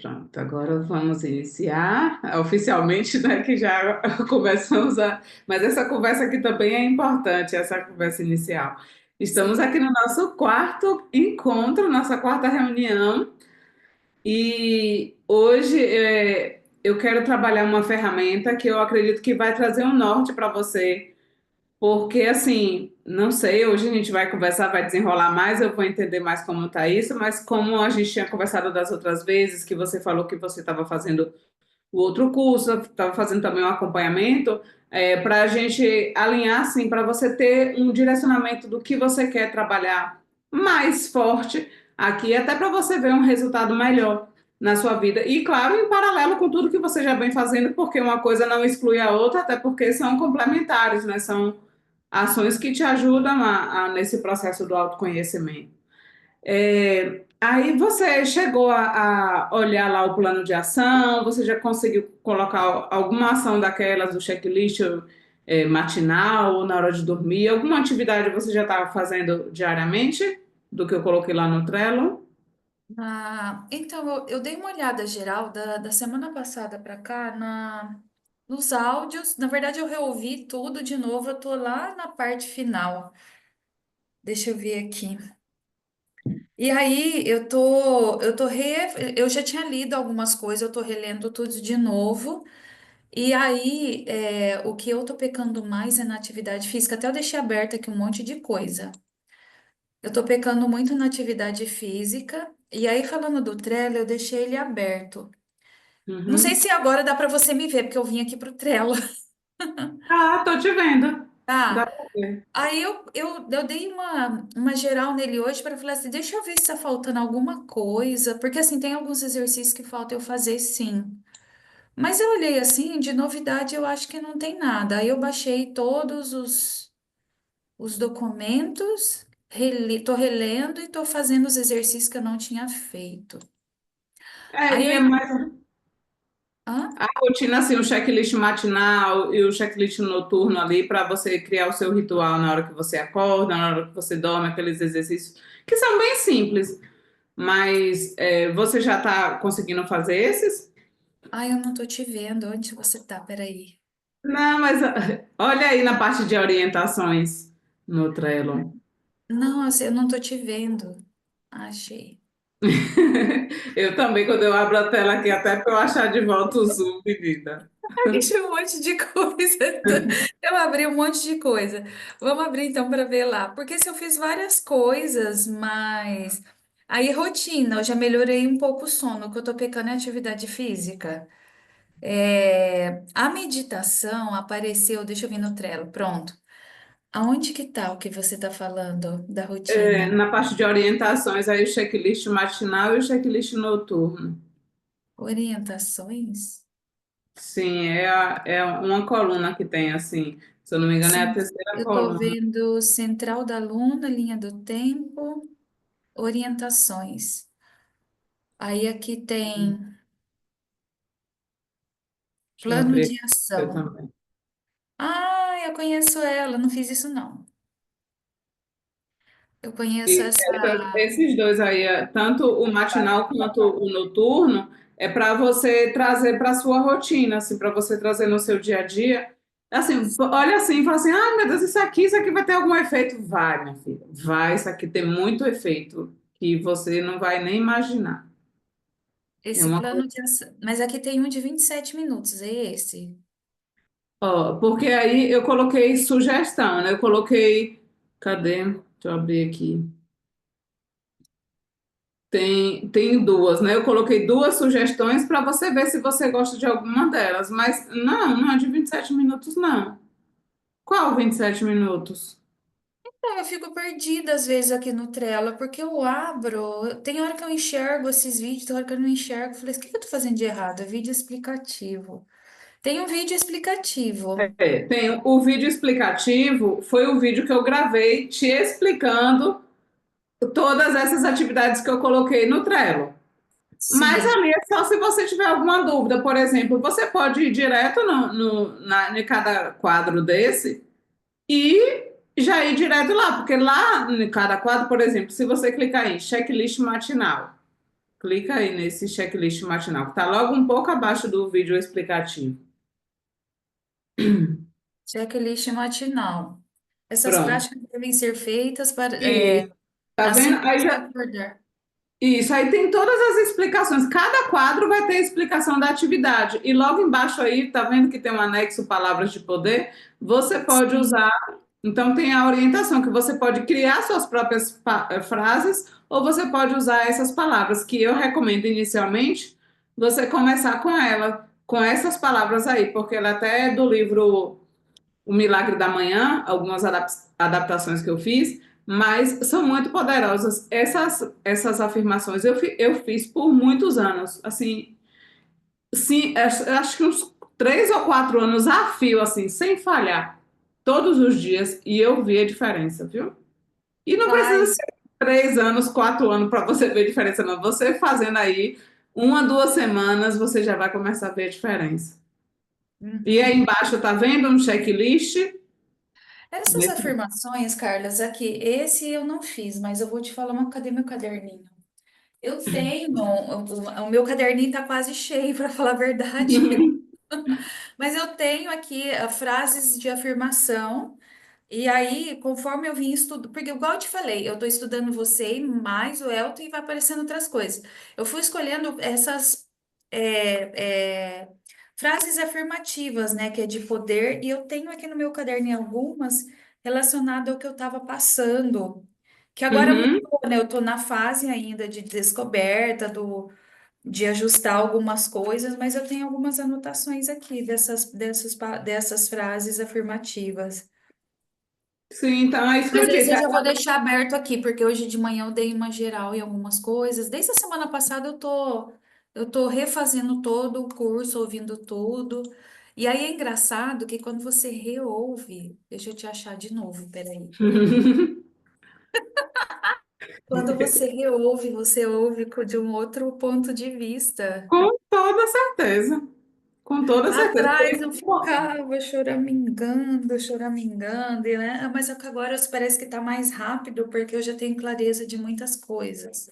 Pronto, agora vamos iniciar oficialmente, né? Que já começamos a. Mas essa conversa aqui também é importante, essa conversa inicial. Estamos Sim. aqui no nosso quarto encontro, nossa quarta reunião, e hoje eu quero trabalhar uma ferramenta que eu acredito que vai trazer um norte para você, porque assim, não sei, hoje a gente vai conversar, vai desenrolar mais, eu vou entender mais como está isso, mas como a gente tinha conversado das outras vezes, que você falou que você estava fazendo o outro curso, estava fazendo também um acompanhamento, para a gente alinhar, assim, para você ter um direcionamento do que você quer trabalhar mais forte aqui, até para você ver um resultado melhor na sua vida. E, claro, em paralelo com tudo que você já vem fazendo, porque uma coisa não exclui a outra, até porque são complementares, né? São ações que te ajudam nesse processo do autoconhecimento. Aí você chegou a olhar lá o plano de ação, você já conseguiu colocar alguma ação daquelas do checklist matinal ou na hora de dormir? Alguma atividade você já estava fazendo diariamente do que eu coloquei lá no Trello? Então, eu dei uma olhada geral da semana passada para cá nos áudios. Na verdade, eu reouvi tudo de novo. Eu tô lá na parte final. Deixa eu ver aqui. E aí, eu já tinha lido algumas coisas, eu tô relendo tudo de novo. E aí, o que eu tô pecando mais é na atividade física. Até eu deixei aberto aqui um monte de coisa. Eu tô pecando muito na atividade física. E aí, falando do Trello, eu deixei ele aberto. Não sei Uhum. se agora dá para você me ver, porque eu vim aqui pro Trello. Ah, tô te vendo. Dá Tá. pra ver. Aí eu dei uma geral nele hoje para falar assim, deixa eu ver se tá faltando alguma coisa, porque assim, tem alguns exercícios que falta eu fazer sim. Mas eu olhei assim, de novidade eu acho que não tem nada. Aí eu baixei todos os documentos, tô relendo e tô fazendo os exercícios que eu não tinha feito. Aí E é mais hã? a rotina, assim, o checklist matinal e o checklist noturno ali para você criar o seu ritual na hora que você acorda, na hora que você dorme, aqueles exercícios que são bem simples. Mas você já está conseguindo fazer esses? Ai, eu não tô te vendo. Onde você tá? Peraí. Não, mas olha aí na parte de orientações no Trello. Não, assim, eu não tô te vendo. Achei. Eu também, quando eu abro a tela aqui, até para eu achar de volta o Zoom, menina. Deixa um monte de coisa. Eu abri um monte de coisa. Vamos abrir então para ver lá. Porque se eu fiz várias coisas, mas. Aí, rotina, eu já melhorei um pouco o sono. O que eu tô pecando é atividade física. A meditação apareceu, deixa eu ver no Trello, pronto. Aonde que tá o que você tá falando da rotina? Na parte de orientações, aí o checklist matinal e o checklist noturno. Orientações? Sim, é uma coluna que tem, assim, se eu não me engano, é a Sim, terceira eu tô coluna. vendo central da aluna, linha do tempo, orientações. Aí aqui tem Deixa eu plano abrir de aqui eu ação. também. Ah, eu conheço ela, não fiz isso não. Eu conheço E essa. esses dois aí, tanto o matinal quanto o noturno, é para você trazer para a sua rotina, assim, para você trazer no seu dia a dia. Assim, olha assim e fala assim: ah, meu Deus, isso aqui vai ter algum efeito? Vai, minha filha, vai, isso aqui tem muito efeito que você não vai nem imaginar. É Esse uma plano de ação. Mas aqui tem um de 27 minutos, é esse? Ó, porque aí eu coloquei sugestão, né? Eu coloquei. Cadê? Deixa eu abrir aqui. Tem duas, né? Eu coloquei duas sugestões para você ver se você gosta de alguma delas. Mas não é de 27 minutos, não. Qual 27 minutos? Então, eu fico perdida às vezes aqui no Trello, porque eu abro, tem hora que eu enxergo esses vídeos, tem hora que eu não enxergo. Eu falei, o que que eu tô fazendo de errado? É vídeo explicativo. Tem um vídeo explicativo. Tem o vídeo explicativo, foi o vídeo que eu gravei te explicando todas essas atividades que eu coloquei no Trello. Mas Sim. ali é só se você tiver alguma dúvida. Por exemplo, você pode ir direto em cada quadro desse e já ir direto lá, porque lá em cada quadro, por exemplo, se você clicar em checklist matinal, Clica aí nesse checklist matinal, que está logo um pouco abaixo do vídeo explicativo. Checklist matinal. Essas Pronto. práticas devem ser feitas para, E tá vendo? assim que você acordar. Isso aí tem todas as explicações. Cada quadro vai ter a explicação da atividade. E logo embaixo aí, tá vendo que tem um anexo palavras de poder? Você pode Sim. usar. Então tem a orientação que você pode criar suas próprias frases ou você pode usar essas palavras que eu recomendo inicialmente você começar com ela, com essas palavras aí, porque ela até é do livro O Milagre da Manhã, algumas adaptações que eu fiz, mas são muito poderosas. Essas afirmações eu fiz por muitos anos, assim, sim, acho que uns 3 ou 4 anos a fio, assim, sem falhar, todos os dias, e eu vi a diferença, viu? E não precisa Faz. ser 3 anos, 4 anos para você ver a diferença, não. Você fazendo aí 1 a 2 semanas, você já vai começar a ver a diferença. E aí Uhum. embaixo, tá vendo um checklist? Essas afirmações, Carlas, aqui, esse eu não fiz, mas eu vou te falar cadê meu caderninho? Eu tenho, o meu caderninho está quase cheio, para falar a verdade. Mas eu tenho aqui frases de afirmação. E aí, conforme eu vim estudando, porque igual eu te falei, eu estou estudando você e mais o Elton e vai aparecendo outras coisas. Eu fui escolhendo essas frases afirmativas, né, que é de poder, e eu tenho aqui no meu caderno algumas relacionadas ao que eu estava passando, que agora Uhum. mudou, né? Eu estou na fase ainda de descoberta, de ajustar algumas coisas, mas eu tenho algumas anotações aqui dessas frases afirmativas. Sim, então é isso que Mas eu esse disse. eu já vou deixar aberto aqui, porque hoje de manhã eu dei uma geral em algumas coisas. Desde a semana passada eu tô refazendo todo o curso, ouvindo tudo. E aí é engraçado que quando você reouve, deixa eu te achar de novo, peraí. Quando você ouve de um outro ponto de vista. Com toda certeza. Com toda certeza. Por Atrás isso eu que eu- ficava choramingando, né? Mas só que agora parece que tá mais rápido, porque eu já tenho clareza de muitas coisas.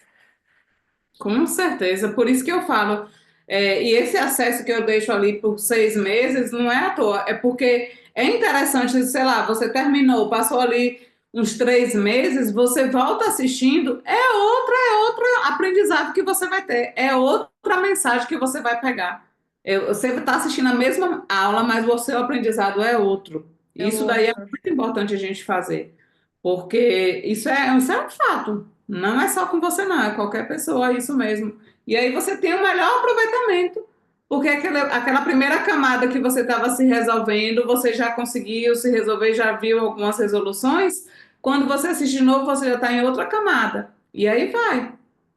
Com certeza. Por isso que eu falo. E esse acesso que eu deixo ali por 6 meses não é à toa. É porque é interessante, sei lá, você terminou, passou ali uns 3 meses, você volta assistindo, é outro aprendizado que você vai ter, é outra mensagem que você vai pegar. Você está assistindo a mesma aula, mas o seu aprendizado é outro. É o Isso daí é outro. muito importante a gente fazer, porque isso é um fato. Não é só com você, não, é qualquer pessoa, é isso mesmo. E aí você tem o melhor aproveitamento, porque aquela primeira camada que você estava se resolvendo, você já conseguiu se resolver, já viu algumas resoluções. Quando você assiste de novo, você já está em outra camada. E aí vai.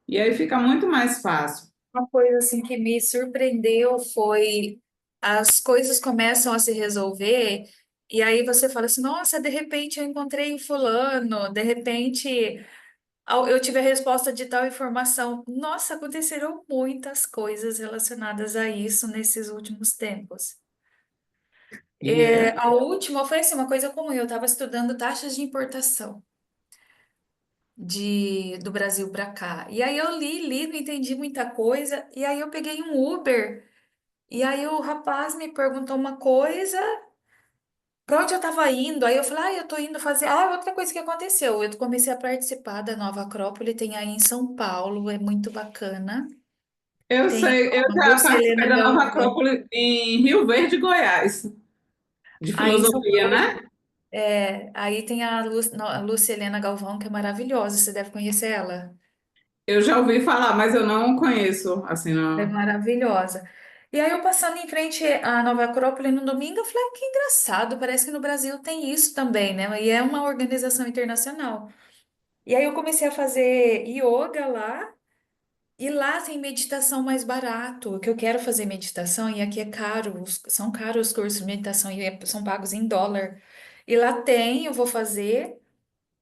E aí fica muito mais fácil. Uma coisa assim que me surpreendeu foi as coisas começam a se resolver e aí você fala assim, nossa, de repente eu encontrei o fulano, de repente eu tive a resposta de tal informação. Nossa, aconteceram muitas coisas relacionadas a isso nesses últimos tempos. E é. A última foi assim, uma coisa comum, eu estava estudando taxas de importação do Brasil para cá. E aí eu li, não entendi muita coisa, e aí eu peguei um Uber. E aí o rapaz me perguntou uma coisa, pra onde eu tava indo? Aí eu falei, eu tô indo fazer. Outra coisa que aconteceu, eu comecei a participar da Nova Acrópole, tem aí em São Paulo, é muito bacana. Eu Tem sei, eu a já Lúcia participei Helena da Nova Galvão. Acrópole em Rio Verde, Goiás, de Aí em São filosofia, Paulo, né? aí tem a Lúcia Helena Galvão, que é maravilhosa, você deve conhecer ela. Eu já ouvi falar, mas eu não conheço, assim, É não. maravilhosa. E aí eu passando em frente à Nova Acrópole no domingo, eu falei, que engraçado, parece que no Brasil tem isso também, né? E é uma organização internacional. E aí eu comecei a fazer yoga lá, e lá tem meditação mais barato, que eu quero fazer meditação, e aqui é caro, são caros os cursos de meditação, e são pagos em dólar. E lá tem, eu vou fazer,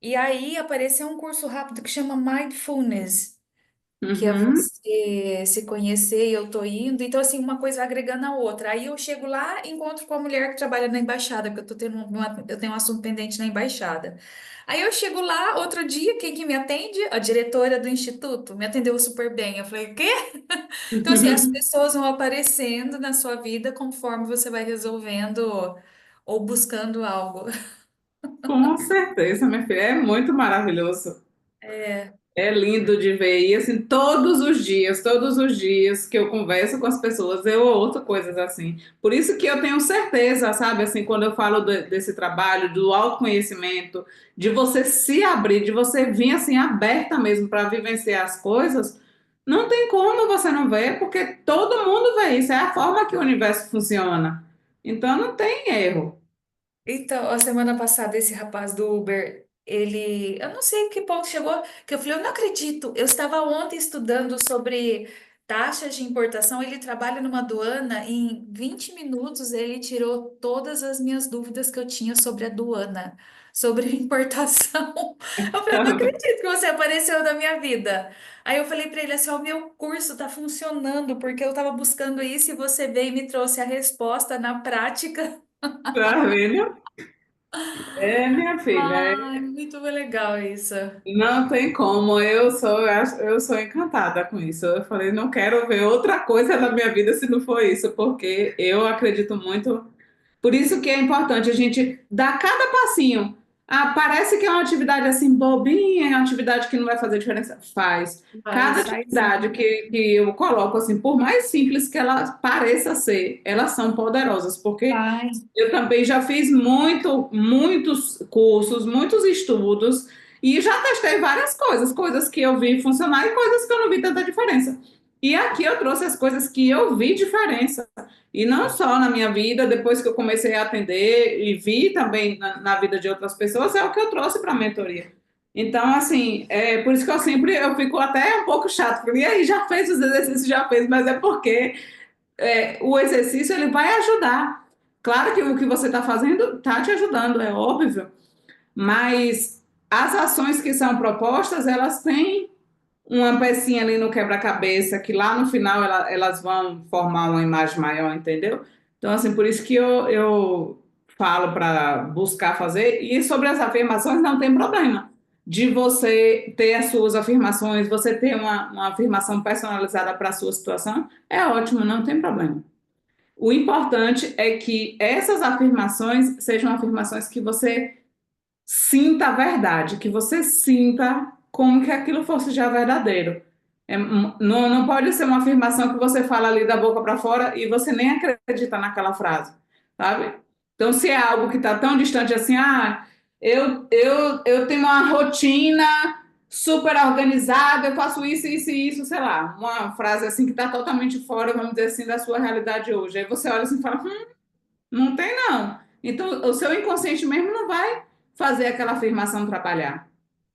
e aí apareceu um curso rápido que chama Mindfulness. que é Uhum. você se conhecer, e eu tô indo. Então, assim, uma coisa agregando a outra. Aí eu chego lá, encontro com a mulher que trabalha na embaixada, porque eu tô tendo eu tenho um assunto pendente na embaixada. Aí eu chego lá, outro dia, quem que me atende? A diretora do instituto. Me atendeu super bem. Eu falei, o quê? Então, assim, as pessoas vão aparecendo na sua vida conforme você vai resolvendo ou buscando algo. Com certeza, minha filha, é muito maravilhoso. É. É lindo de ver. E assim, todos os dias que eu converso com as pessoas, eu ouço coisas assim. Por isso que eu tenho certeza, sabe, assim, quando eu falo desse trabalho, do autoconhecimento, de você se abrir, de você vir assim aberta mesmo para vivenciar as coisas, não tem como você não ver, porque todo mundo vê isso, é a forma que o universo funciona. Então não tem erro. Então, a semana passada, esse rapaz do Uber, eu não sei em que ponto chegou, que eu falei, eu não acredito. Eu estava ontem estudando sobre taxas de importação, ele trabalha numa aduana, e em 20 minutos ele tirou todas as minhas dúvidas que eu tinha sobre aduana, sobre importação. Eu falei, eu não acredito que você apareceu na minha vida. Aí eu falei para ele assim, ó, o meu curso está funcionando, porque eu estava buscando isso e você veio e me trouxe a resposta na prática. Tá vendo? É, minha filha. Ai, muito legal isso. Não tem como, eu sou encantada com isso. Eu falei, não quero ver outra coisa na minha vida se não for isso, porque eu acredito muito. Por isso que é importante a gente dar cada passinho. Ah, parece que é uma atividade assim bobinha, é uma atividade que não vai fazer diferença. Faz. Cada Faz sim. atividade que eu coloco assim, por mais simples que ela pareça ser, elas são poderosas, porque Faz. eu também já fiz muitos cursos, muitos estudos e já testei várias coisas, coisas que eu vi funcionar e coisas que eu não vi tanta diferença. E aqui eu trouxe as coisas que eu vi diferença. E não só na minha vida, depois que eu comecei a atender e vi também na vida de outras pessoas, é o que eu trouxe para a mentoria. Então, assim, é por isso que eu fico até um pouco chato, porque e aí já fez os exercícios, já fez, mas é porque o exercício ele vai ajudar. Claro que o que você está fazendo está te ajudando, é óbvio, mas as ações que são propostas, elas têm uma pecinha ali no quebra-cabeça, que lá no final elas vão formar uma imagem maior, entendeu? Então, assim, por isso que eu falo para buscar fazer, e sobre as afirmações não tem problema. De você ter as suas afirmações, você ter uma afirmação personalizada para a sua situação, é ótimo, não tem problema. O importante é que essas afirmações sejam afirmações que você sinta a verdade, que você sinta como que aquilo fosse já verdadeiro. Não pode ser uma afirmação que você fala ali da boca para fora e você nem acredita naquela frase, sabe? Então, se é algo que está tão distante assim, eu tenho uma rotina super organizada, eu faço isso, isso e isso, sei lá, uma frase assim que está totalmente fora, vamos dizer assim, da sua realidade hoje. Aí você olha assim e fala, não tem não. Então, o seu inconsciente mesmo não vai fazer aquela afirmação trabalhar.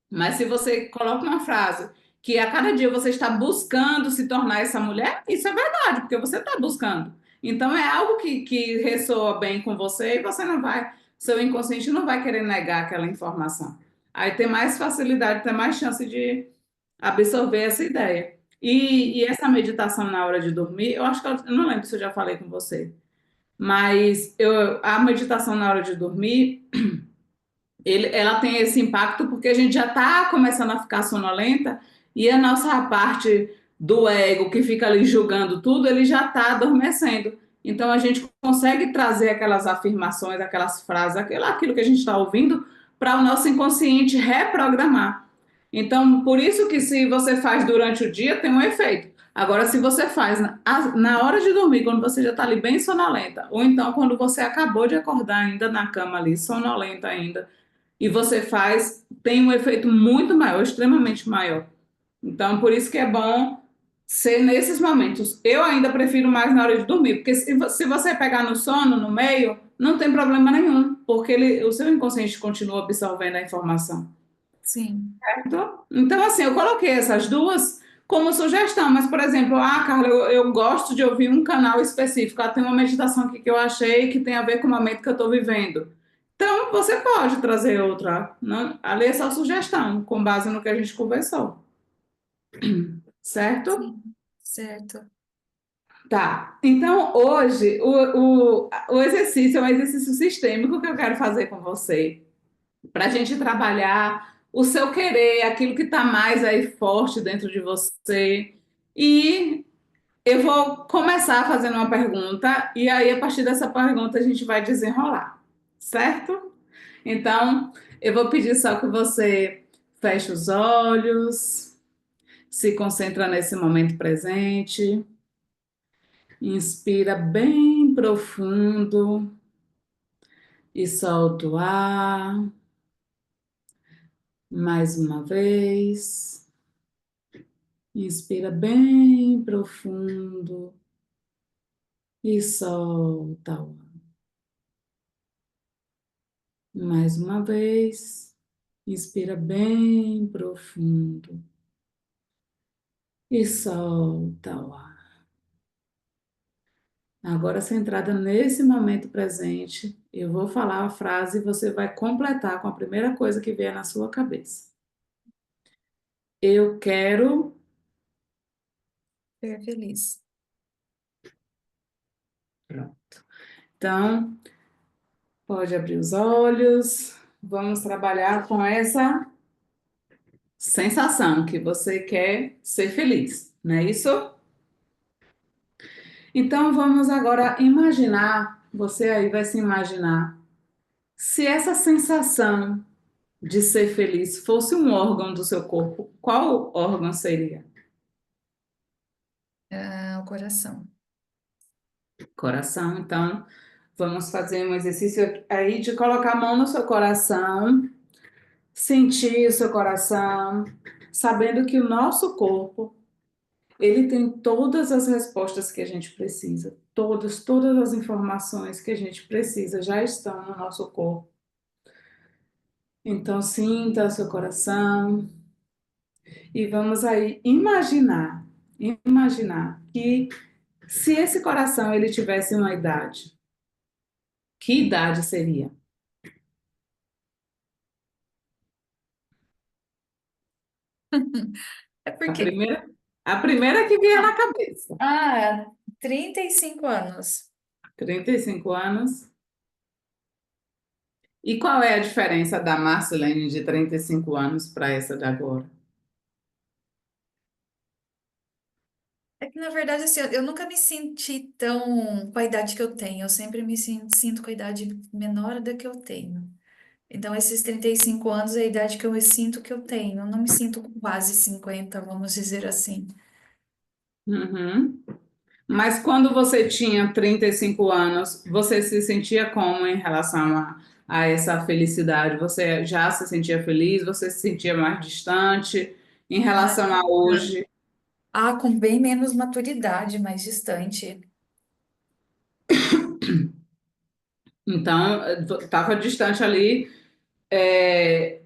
Mas se você coloca uma frase que a cada dia você está buscando se tornar essa mulher, isso é verdade, porque você está buscando. Então é algo que ressoa bem com você e você não vai, seu inconsciente não vai querer negar aquela informação. Aí tem mais facilidade, tem mais chance de absorver essa ideia. E essa meditação na hora de dormir, eu acho que eu não lembro se eu já falei com você, mas a meditação na hora de dormir ela tem esse impacto porque a gente já está começando a ficar sonolenta e a nossa parte do ego que fica ali julgando tudo, ele já está adormecendo. Então a gente consegue trazer aquelas afirmações, aquelas frases, aquilo que a gente está ouvindo para o nosso inconsciente reprogramar. Então, por isso que se você faz durante o dia, tem um efeito. Agora, se você faz na hora de dormir, quando você já está ali bem sonolenta, ou então quando você acabou de acordar ainda na cama ali, sonolenta ainda, e você faz, tem um efeito muito maior, extremamente maior. Então, por isso que é bom ser nesses momentos. Eu ainda prefiro mais na hora de dormir, porque se você pegar no sono, no meio, não tem problema nenhum, porque o seu inconsciente continua absorvendo a informação. Sim. Então, assim, eu coloquei essas duas como sugestão, mas, por exemplo, Carla, eu gosto de ouvir um canal específico. Tem uma meditação aqui que eu achei que tem a ver com o momento que eu estou vivendo. Então, você pode trazer outra, não? Ali é só sugestão, com base no que a gente conversou. certo? sim, certo. Tá. Então, hoje, o exercício é um exercício sistêmico que eu quero fazer com você, para a gente trabalhar o seu querer, aquilo que está mais aí forte dentro de você. E eu vou começar fazendo uma pergunta, e aí, a partir dessa pergunta, a gente vai desenrolar, certo? Então, eu vou pedir só que você feche os olhos, se concentra nesse momento presente, inspira bem profundo e solta o ar mais uma vez. Inspira bem profundo e solta o ar mais uma vez. Inspira bem profundo e solta o ar. Agora, centrada nesse momento presente, eu vou falar a frase e você vai completar com a primeira coisa que vier na sua cabeça. Eu quero. Ser feliz. Pronto. Então, pode abrir os olhos. Vamos trabalhar com essa sensação que você quer ser feliz, não é isso? Então, vamos agora imaginar, você aí vai se imaginar, se essa sensação de ser feliz fosse um órgão do seu corpo, qual órgão seria? Ah, o coração. Coração. Então, vamos fazer um exercício aí de colocar a mão no seu coração, sentir o seu coração, sabendo que o nosso corpo, ele tem todas as respostas que a gente precisa. Todas as informações que a gente precisa já estão no nosso corpo. Então, sinta o seu coração e vamos aí imaginar que se esse coração ele tivesse uma idade, que idade seria? É A porque, primeira, a primeira que vier na cabeça. 35 anos. 35 anos. E qual é a diferença da Marcelene de 35 anos para essa de agora? É que, na verdade, assim, eu nunca me senti tão com a idade que eu tenho. Eu sempre me sinto com a idade menor da que eu tenho. Então, esses 35 anos é a idade que eu me sinto que eu tenho. Eu não me sinto com quase 50, vamos dizer assim. Uhum. Mas quando você tinha 35 anos, você se sentia como em relação a essa felicidade? Você já se sentia feliz? Você se sentia mais distante em Ah, relação a hoje? com bem menos maturidade, mais distante. Então, estava distante ali. É,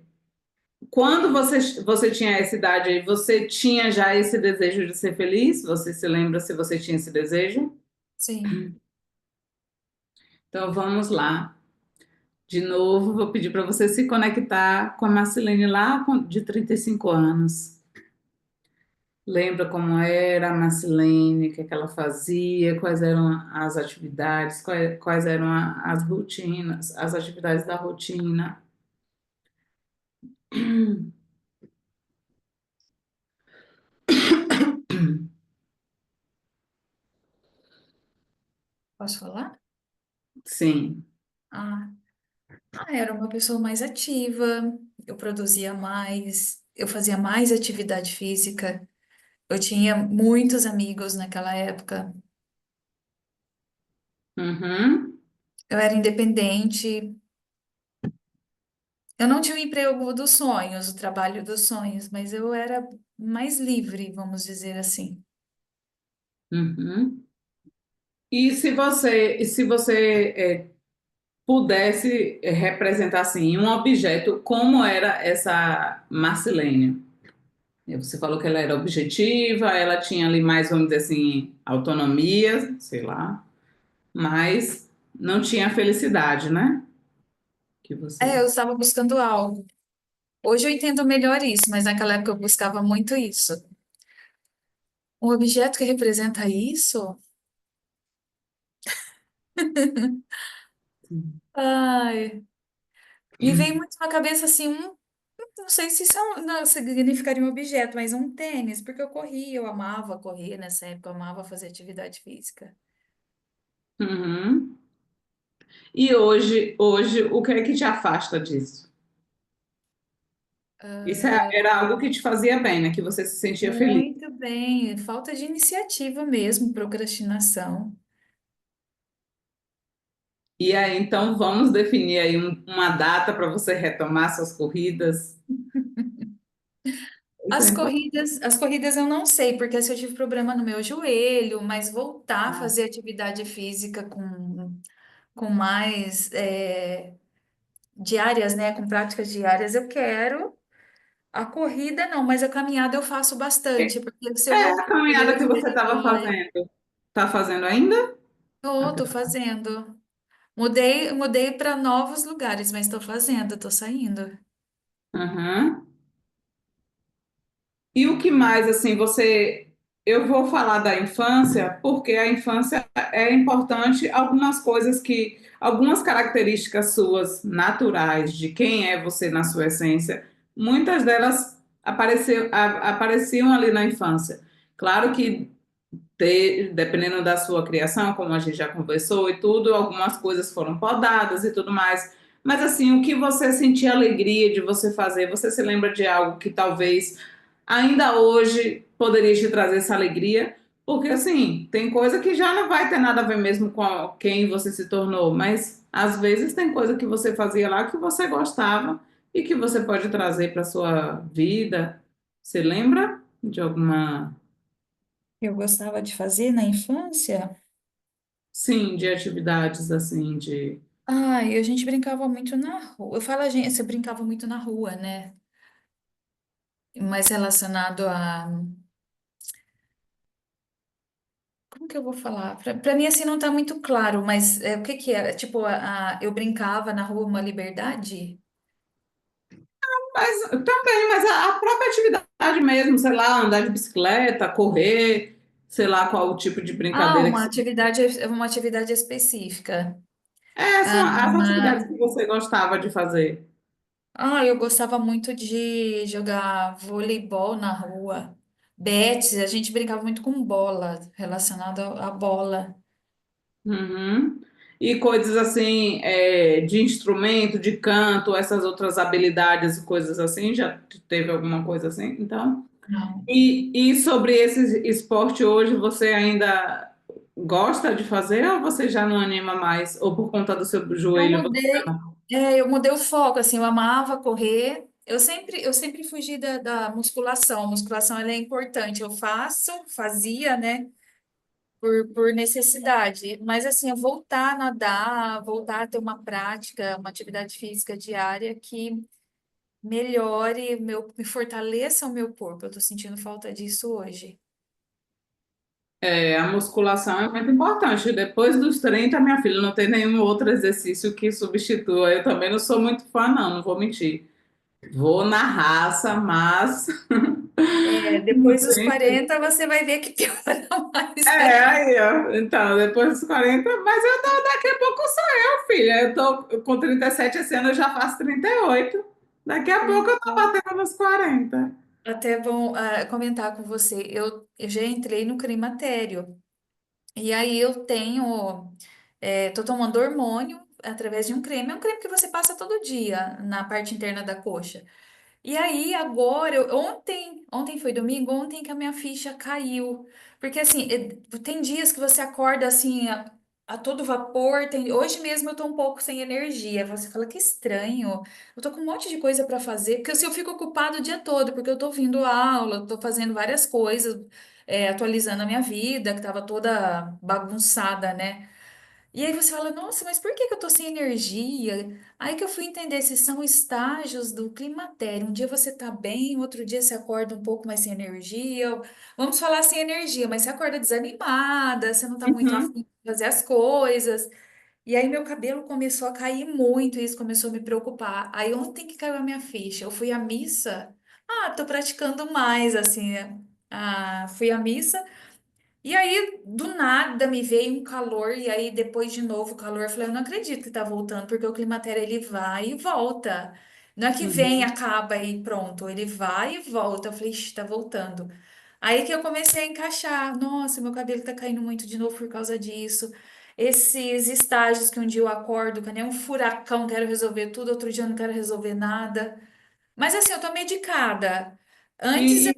quando você tinha essa idade aí, você tinha já esse desejo de ser feliz? Você se lembra se você tinha esse desejo? Sim. Então, vamos lá. De novo, vou pedir para você se conectar com a Marcelene lá de 35 anos. Lembra como era a Marcelene, o que é que ela fazia, quais eram as atividades, quais eram as rotinas, as atividades da rotina. Posso falar? Sim. Ah, era uma pessoa mais ativa, eu produzia mais, eu fazia mais atividade física. Eu tinha muitos amigos naquela época. Uhum, Eu era independente. Eu não tinha o emprego dos sonhos, o trabalho dos sonhos, mas eu era mais livre, vamos dizer assim. uhum. E se você pudesse representar assim um objeto, como era essa Marcelene? Você falou que ela era objetiva, ela tinha ali mais, vamos dizer assim, autonomia, sei lá, mas não tinha felicidade, né? Que você. Eu estava buscando algo. Hoje eu entendo melhor isso, mas naquela época eu buscava muito isso. Um objeto que representa isso? Ai, me veio muito na cabeça assim, não sei se isso não significaria um objeto, mas um tênis, porque eu corria, eu amava correr nessa época, eu amava fazer atividade física. Uhum. E hoje, o que é que te afasta disso? Era algo que te fazia bem, né? Que você se sentia feliz. Muito bem, falta de iniciativa mesmo, procrastinação. E aí, então, vamos definir aí uma data para você retomar suas corridas. Isso é importante. As corridas eu não sei, porque se eu tive problema no meu joelho, mas voltar a fazer atividade física com mais diárias, né, com práticas diárias, eu quero. A corrida não, mas a caminhada eu faço bastante, porque se eu É voltar a a correr, caminhada eu que vou você estava desanibar. fazendo. Está fazendo ainda? Tô fazendo. Mudei para novos lugares, mas estou fazendo, estou saindo. Aham. E o que mais, assim, você. Eu vou falar da infância, porque a infância é importante, algumas coisas que. Algumas características suas naturais, de quem é você na sua essência, muitas delas apareciam ali na infância. Claro que dependendo da sua criação, como a gente já conversou e tudo, algumas coisas foram podadas e tudo mais. Mas assim, o que você sentia alegria de você fazer? Você se lembra de algo que talvez ainda hoje poderia te trazer essa alegria? Porque assim, tem coisa que já não vai ter nada a ver mesmo com quem você se tornou, mas às vezes tem coisa que você fazia lá que você gostava e que você pode trazer para sua vida. Você lembra de alguma, Eu gostava de fazer na infância. sim, de atividades assim, de. Ai, a gente brincava muito na rua. Eu falo a gente, você brincava muito na rua, né? Mais relacionado a. Como que eu vou falar? Pra mim, assim, não tá muito claro, mas o que que é? Tipo, eu brincava na rua uma liberdade? Mas também, mas a própria atividade mesmo, sei lá, andar de bicicleta, correr, sei lá qual o tipo de Ah, brincadeira que você. uma atividade específica. É, são Ah, as atividades que você gostava de fazer. eu gostava muito de jogar voleibol na rua. Bets, a gente brincava muito com bola, relacionado à bola. Uhum. E coisas assim, de instrumento, de canto, essas outras habilidades e coisas assim, já teve alguma coisa assim? Então. Não. E sobre esse esporte hoje, você ainda gosta de fazer ou você já não anima mais? Ou por conta do seu Eu joelho? mudei, eu mudei o foco, assim, eu amava correr. Eu sempre fugi da musculação. A musculação ela é importante. Fazia, né, por necessidade. Mas assim, eu voltar a nadar, voltar a ter uma prática, uma atividade física diária que me fortaleça o meu corpo. Eu tô sentindo falta disso hoje. A musculação é muito importante. Depois dos 30, minha filha, não tem nenhum outro exercício que substitua. Eu também não sou muito fã, não vou mentir. Vou na raça, mas não Depois dos tem. 40 você vai ver que piora mais. Aí, ó. Então, depois dos 40, mas daqui a pouco sou eu, filha. Eu tô com 37 esse ano, eu já faço 38. Daqui a pouco eu tô batendo nos 40. Até bom comentar com você. Eu já entrei no climatério. E aí eu tô tomando hormônio através de um creme. É um creme que você passa todo dia na parte interna da coxa. E aí, agora, ontem foi domingo, ontem que a minha ficha caiu. Porque, assim, tem dias que você acorda, assim, a todo vapor. Hoje mesmo eu tô um pouco sem energia. Você fala, que estranho. Eu tô com um monte de coisa para fazer. Porque, assim, eu fico ocupada o dia todo, porque eu tô vindo aula, eu tô fazendo várias coisas, atualizando a minha vida, que tava toda bagunçada, né? E aí você fala, nossa, mas por que que eu tô sem energia? Aí que eu fui entender, esses são estágios do climatério. Um dia você tá bem, outro dia você acorda um pouco mais sem energia. Vamos falar sem energia, mas você acorda desanimada, você não tá muito Uhum. afim de fazer as coisas. E aí meu cabelo começou a cair muito, e isso começou a me preocupar. Aí ontem que caiu a minha ficha, eu fui à missa. Tô praticando mais, assim, né? Fui à missa. E aí, do nada, me veio um calor, e aí depois de novo o calor, eu falei, eu não acredito que tá voltando, porque o climatério ele vai e volta. Não é que vem, Uhum. acaba e pronto, ele vai e volta. Eu falei, ixi, tá voltando. Aí que eu comecei a encaixar, nossa, meu cabelo tá caindo muito de novo por causa disso. Esses estágios que um dia eu acordo, que nem um furacão, quero resolver tudo, outro dia eu não quero resolver nada. Mas assim, eu tô medicada. Antes E,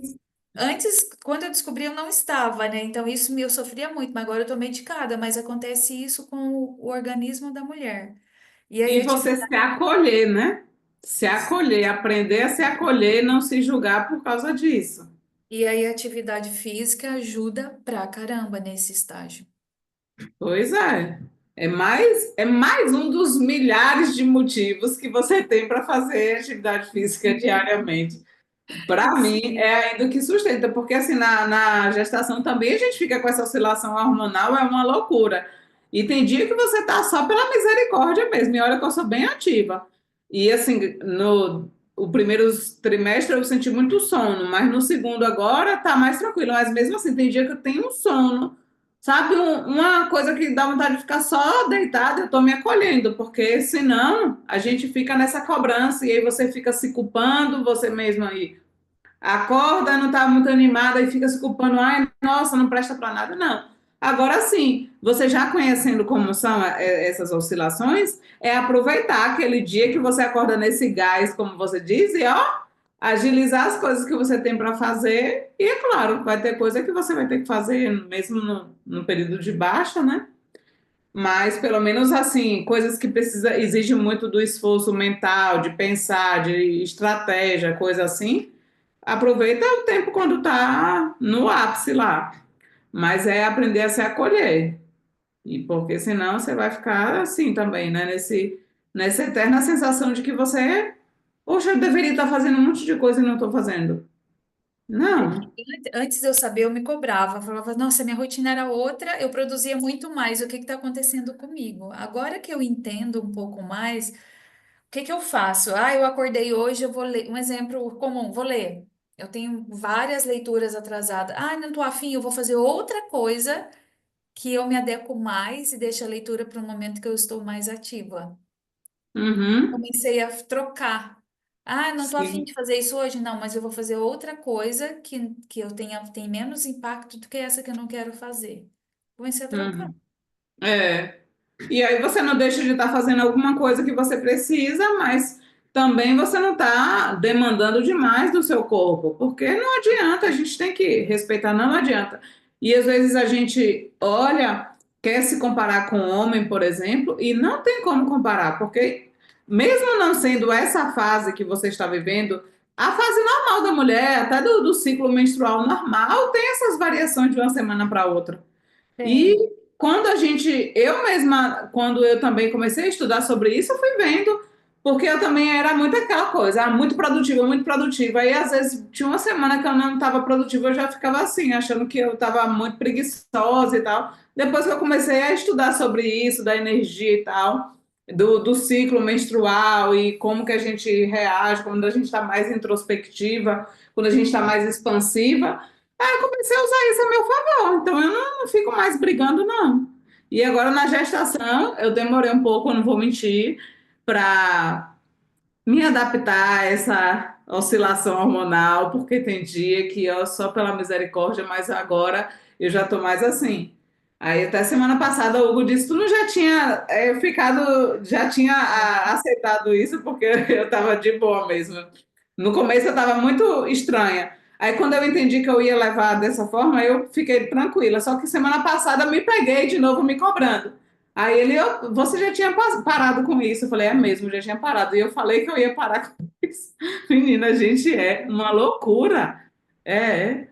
Antes, quando eu descobri, eu não estava, né? Então, eu sofria muito, mas agora eu tô medicada, mas acontece isso com o organismo da mulher. E aí, e você se acolher, né? Se acolher, aprender a se acolher, não se julgar por causa disso. a atividade física ajuda pra caramba nesse estágio. Pois é. É mais um dos milhares de motivos que você tem para fazer atividade física diariamente. Para mim, Sim. é ainda o que sustenta, porque assim, na gestação também a gente fica com essa oscilação hormonal, é uma loucura. E tem dia que você tá só pela misericórdia mesmo, e olha que eu sou bem ativa. E assim, no o primeiro trimestre eu senti muito sono, mas no segundo agora tá mais tranquilo. Mas mesmo assim, tem dia que eu tenho um sono, sabe? Uma coisa que dá vontade de ficar só deitada, eu tô me acolhendo, porque senão a gente fica nessa cobrança e aí você fica se culpando, você mesmo aí acorda, não está muito animada e fica se culpando, ai, nossa, não presta para nada, não. Agora sim, você já conhecendo como são essas oscilações, é aproveitar aquele dia que você acorda nesse gás, como você diz, e ó, agilizar as coisas que você tem para fazer. E é claro, vai ter coisa que você vai ter que fazer mesmo no período de baixa, né? Mas pelo menos assim, coisas que precisa, exige muito do esforço mental, de pensar, de estratégia, coisa assim. Aproveita o tempo quando tá no ápice lá. Mas é aprender a se acolher. E porque senão você vai ficar assim também, né? Nessa eterna sensação de que você, poxa, eu deveria estar fazendo um monte de coisa e não estou fazendo. Não. Antes de eu saber, eu me cobrava. Eu falava, nossa, minha rotina era outra, eu produzia muito mais. O que está acontecendo comigo? Agora que eu entendo um pouco mais, o que que eu faço? Eu acordei hoje, eu vou ler. Um exemplo comum, vou ler. Eu tenho várias leituras atrasadas. Não estou afim, eu vou fazer outra coisa que eu me adequo mais e deixo a leitura para o momento que eu estou mais ativa. Uhum. Comecei a trocar. Não estou afim de Sim. fazer isso hoje, não, mas eu vou fazer outra coisa que tem menos impacto do que essa que eu não quero fazer. Comecei a trocar. Uhum. É. E aí você não deixa de estar fazendo alguma coisa que você precisa, mas também você não está demandando demais do seu corpo, porque não adianta, a gente tem que respeitar, não adianta. E às vezes a gente olha, quer se comparar com o homem, por exemplo, e não tem como comparar, porque mesmo não sendo essa fase que você está vivendo, a fase normal da mulher, até do ciclo menstrual normal, tem essas variações de uma semana para outra. E Tem. quando eu mesma, quando eu também comecei a estudar sobre isso, eu fui vendo, porque eu também era muito aquela coisa, muito produtiva, muito produtiva. E às vezes tinha uma semana que eu não estava produtiva, eu já ficava assim, achando que eu estava muito preguiçosa e tal. Depois que eu comecei a estudar sobre isso, da energia e tal, do ciclo menstrual e como que a gente reage, quando a gente está mais introspectiva, quando a gente está mais expansiva. Eu comecei a usar isso a meu favor, então eu não fico mais brigando, não. E agora na gestação, eu demorei um pouco, não vou mentir, para me adaptar a essa oscilação hormonal, porque tem dia que eu só pela misericórdia, mas agora eu já tô mais assim. Aí até semana passada o Hugo disse, tu não já tinha já tinha aceitado isso, porque eu tava de boa mesmo. No começo eu tava muito estranha. Aí quando eu entendi que eu ia levar dessa forma, eu fiquei tranquila. Só que semana passada me peguei de novo me cobrando. Aí você já tinha parado com isso? Eu falei, é mesmo, já tinha parado. E eu falei que eu ia parar com isso. Menina, a gente é uma loucura. É.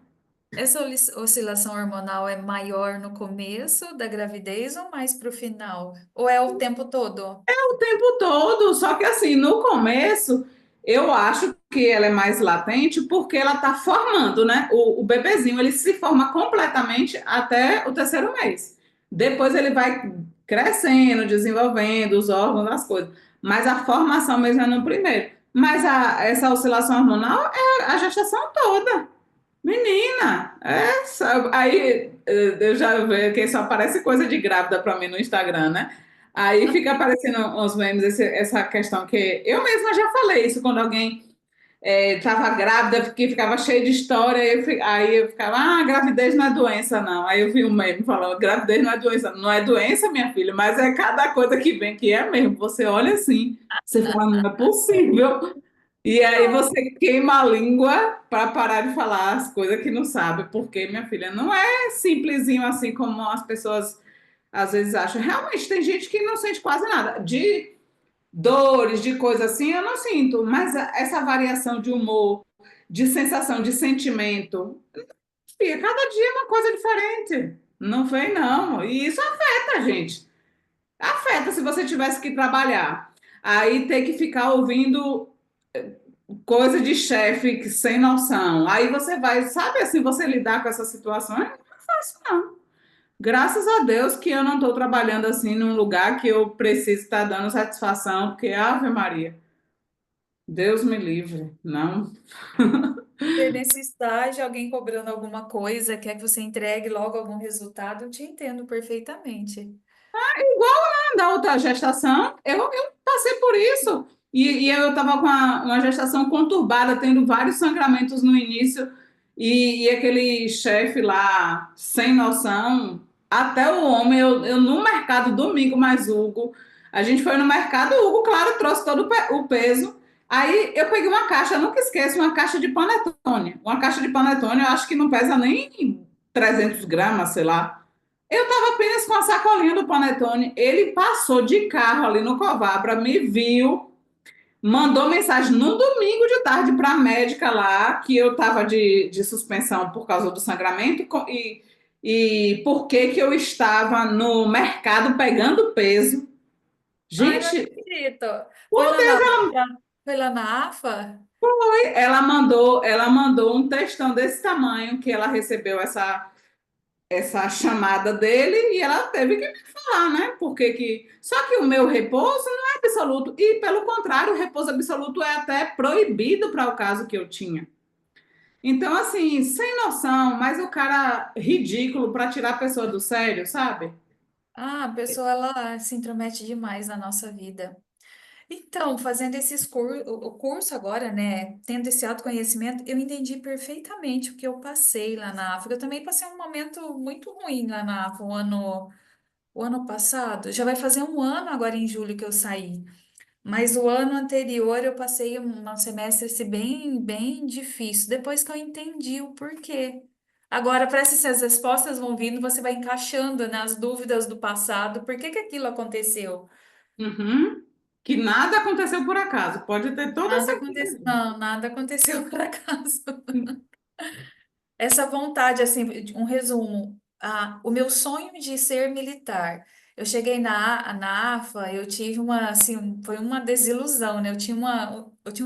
Essa oscilação hormonal é maior no começo da gravidez ou mais para o final? Ou é o tempo todo? O tempo todo, só que assim, no começo, eu acho que ela é mais latente porque ela está formando, né? O bebezinho, ele se forma completamente até o terceiro mês. Depois ele vai crescendo, desenvolvendo os órgãos, as coisas. Mas a formação mesmo é no primeiro. Mas essa oscilação hormonal é a gestação toda. Menina, aí eu já vejo que só aparece coisa de grávida para mim no Instagram, né? Aí fica aparecendo uns memes, essa questão que eu mesma já falei isso quando alguém estava grávida, porque ficava cheio de história, aí eu ficava, gravidez não é doença, não. Aí eu vi um meme falando, gravidez não é doença. Não é doença, minha filha, mas é cada coisa que vem que é mesmo. Você olha assim, você fala, não é possível. E aí você queima a língua para parar de falar as coisas que não sabe, porque, minha filha, não é simplesinho assim como as pessoas às vezes acham. Realmente, tem gente que não sente quase nada. De dores, de coisa assim, eu não sinto, mas essa variação de humor, de sensação, de sentimento, filha, cada dia é uma coisa diferente. Não vem, não. E isso afeta a gente. Afeta se você tivesse que trabalhar. Aí ter que ficar ouvindo coisa de chefe sem noção. Aí você vai, sabe assim, você lidar com essa situação, não é fácil, não. Graças a Deus que eu não estou trabalhando assim num lugar que eu preciso estar dando satisfação, porque Ave Maria. Deus me livre, não. Ter nesse estágio, alguém cobrando alguma coisa, quer que você entregue logo algum resultado, eu te entendo perfeitamente. Da outra gestação, eu passei por isso. E eu estava com uma gestação conturbada, tendo vários sangramentos no início, e aquele chefe lá, sem noção, até o homem, eu no mercado domingo, mais Hugo, a gente foi no mercado, o Hugo, claro, trouxe todo o peso. Aí eu peguei uma caixa, eu nunca esqueço, uma caixa de panetone. Uma caixa de panetone, eu acho que não pesa nem 300 gramas, sei lá. Eu estava apenas com a sacolinha do Panetone. Ele passou de carro ali no Covabra, me viu, mandou mensagem no domingo de tarde para a médica lá, que eu estava de suspensão por causa do sangramento e por que eu estava no mercado pegando peso. Ai, não Gente, acredito. Foi por lá na, Deus, foi lá na AFA? ela mandou um textão desse tamanho que ela recebeu essa chamada dele e ela teve que me falar, né? Só que o meu repouso não é absoluto e pelo contrário, o repouso absoluto é até proibido para o caso que eu tinha. Então, assim, sem noção, mas o cara ridículo para tirar a pessoa do sério, sabe? Ah, a pessoa ela se intromete demais na nossa vida. Então, fazendo o curso agora, né, tendo esse autoconhecimento, eu entendi perfeitamente o que eu passei lá na África. Eu também passei um momento muito ruim lá na África, o ano passado. Já vai fazer um ano agora em julho que eu saí. Mas o ano anterior eu passei um semestre assim, bem difícil, depois que eu entendi o porquê. Agora, parece que as respostas vão vindo, você vai encaixando, né, as dúvidas do passado, por que que aquilo aconteceu? Uhum. Que nada aconteceu por acaso, pode ter toda Nada certeza aconteceu, disso. não, nada aconteceu por acaso. Essa vontade, assim, um resumo, o meu sonho de ser militar. Eu cheguei na AFA, eu tive uma, assim, foi uma desilusão, né? Eu tinha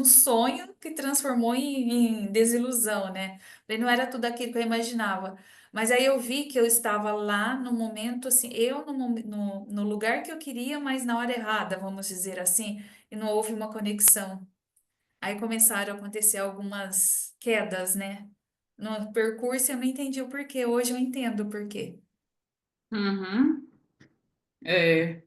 um sonho que transformou em desilusão, né? Daí não era tudo aquilo que eu imaginava. Mas aí eu vi que eu estava lá no momento, assim, eu no lugar que eu queria, mas na hora errada, vamos dizer assim, e não houve uma conexão. Aí começaram a acontecer algumas quedas, né? No percurso eu não entendi o porquê. Hoje eu entendo o porquê. Uhum. É,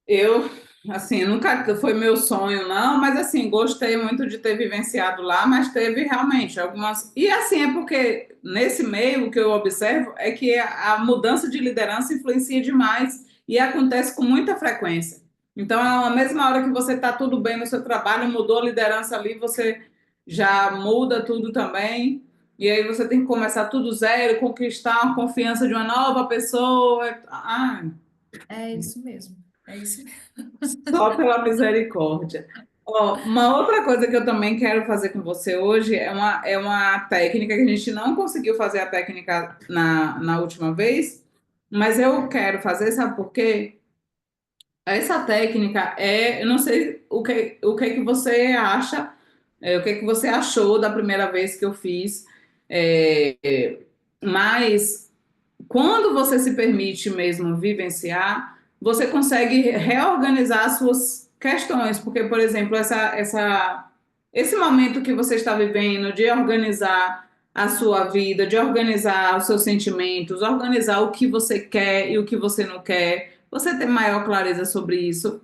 eu, assim, nunca foi meu sonho, não, mas assim, gostei muito de ter vivenciado lá, mas teve realmente algumas. E assim, é porque nesse meio o que eu observo é que a mudança de liderança influencia demais e acontece com muita frequência. Então, na mesma hora que você está tudo bem no seu trabalho, mudou a liderança ali, você já muda tudo também. E aí você tem que começar tudo zero, conquistar a confiança de uma nova pessoa. É isso mesmo. É isso mesmo. Só pela misericórdia. Ó, uma outra coisa que eu também quero fazer com você hoje é uma técnica que a gente não conseguiu fazer a técnica na última vez, mas eu quero fazer, sabe por quê? Essa técnica eu não sei o que que você acha, o que que você achou da primeira vez que eu fiz, mas quando você se permite mesmo vivenciar, você consegue reorganizar as suas questões, porque, por exemplo, esse momento que você está vivendo de organizar a sua vida, de organizar os seus sentimentos, organizar o que você quer e o que você não quer, você ter maior clareza sobre isso.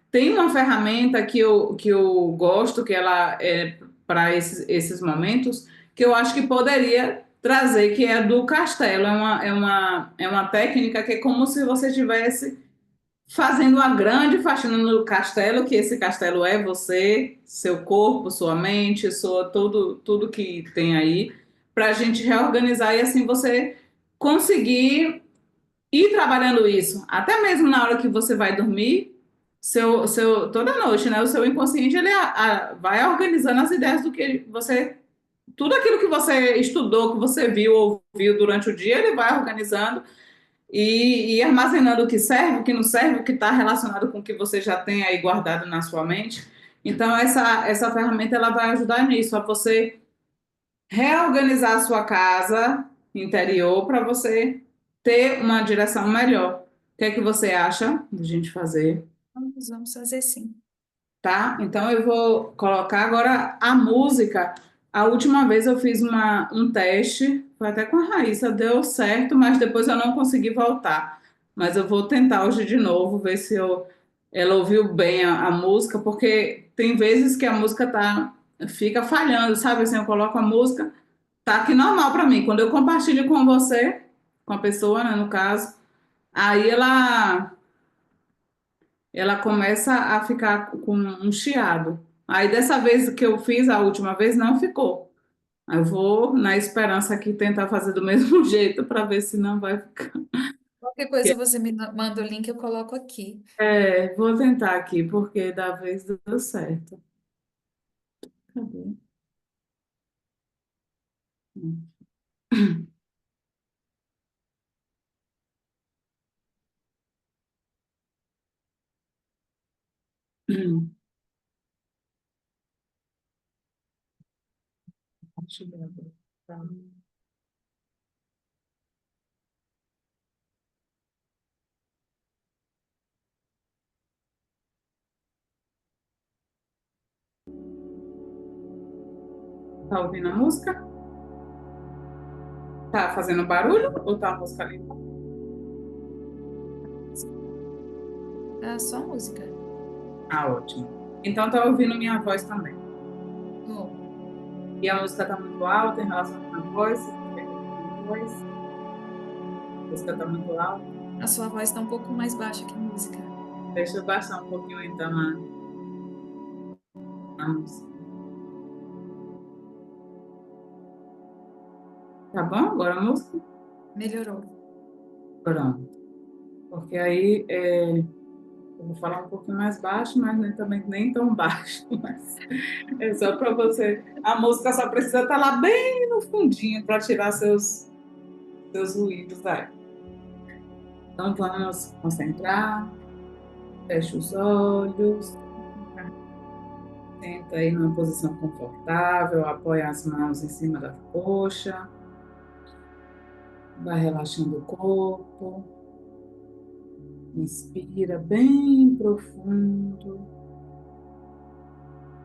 Tem uma ferramenta que eu gosto, que ela é para esses momentos, que eu acho que poderia trazer, que é a do castelo. É uma técnica que é como se você estivesse fazendo uma grande faxina no castelo, que esse castelo é você, seu corpo, sua mente, tudo que tem aí, para a gente reorganizar e assim você conseguir ir trabalhando isso. Até mesmo na hora que você vai dormir, toda noite, né? O seu inconsciente ele vai organizando as ideias do que você. Tudo aquilo que você estudou, que você viu, ouviu durante o dia, ele vai organizando e armazenando o que serve, o que não serve, o que está relacionado com o que você já tem aí guardado na sua mente. Então, essa ferramenta ela vai ajudar nisso, a você reorganizar a sua casa interior para você ter uma direção melhor. O que é que você acha de a gente fazer? Vamos fazer sim. Tá? Então eu vou colocar agora a música. A última vez eu fiz um teste, foi até com a Raíssa, deu certo, mas depois eu não consegui voltar. Mas eu vou tentar hoje de novo, ver se ela ouviu bem a música, porque tem vezes que a música fica falhando, sabe? Assim, eu coloco a música, tá aqui normal para mim. Quando eu compartilho com você, com a pessoa, né, no caso, aí ela começa a ficar com um chiado. Aí dessa vez que eu fiz, a última vez, não ficou. Aí eu vou na esperança aqui tentar fazer do mesmo jeito para ver se não vai ficar. Qualquer coisa você me manda o link, eu coloco aqui. Vou tentar aqui, porque da vez deu certo. Cadê? Deixa eu ver agora. Tá ouvindo a música? Tá fazendo barulho ou tá a música ali? É só música. Ah, ótimo. Então tá ouvindo minha voz também. Bom, E a música tá muito alta em relação à minha voz. Você quer que eu diminua a voz? A música tá muito alta. a sua voz está um pouco mais baixa que a música. Deixa eu baixar um pouquinho então a música. Tá bom? Agora a música? Melhorou. Pronto. Porque aí eu vou falar um pouquinho mais baixo, mas também nem tão baixo. Mas é só para você. A música só precisa estar lá bem no fundinho para tirar seus ruídos aí. Então vamos concentrar. Fecha os olhos. Senta aí numa posição confortável. Apoia as mãos em cima da coxa. Vai relaxando o corpo. Inspira bem profundo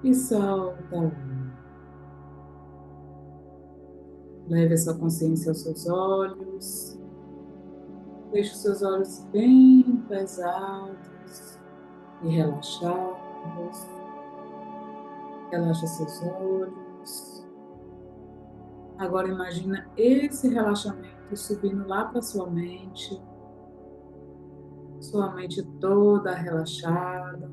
e solta o ar. Leve a sua consciência aos seus olhos. Deixe os seus olhos bem pesados e relaxados. Relaxa seus olhos. Agora imagina esse relaxamento subindo lá para sua mente toda relaxada.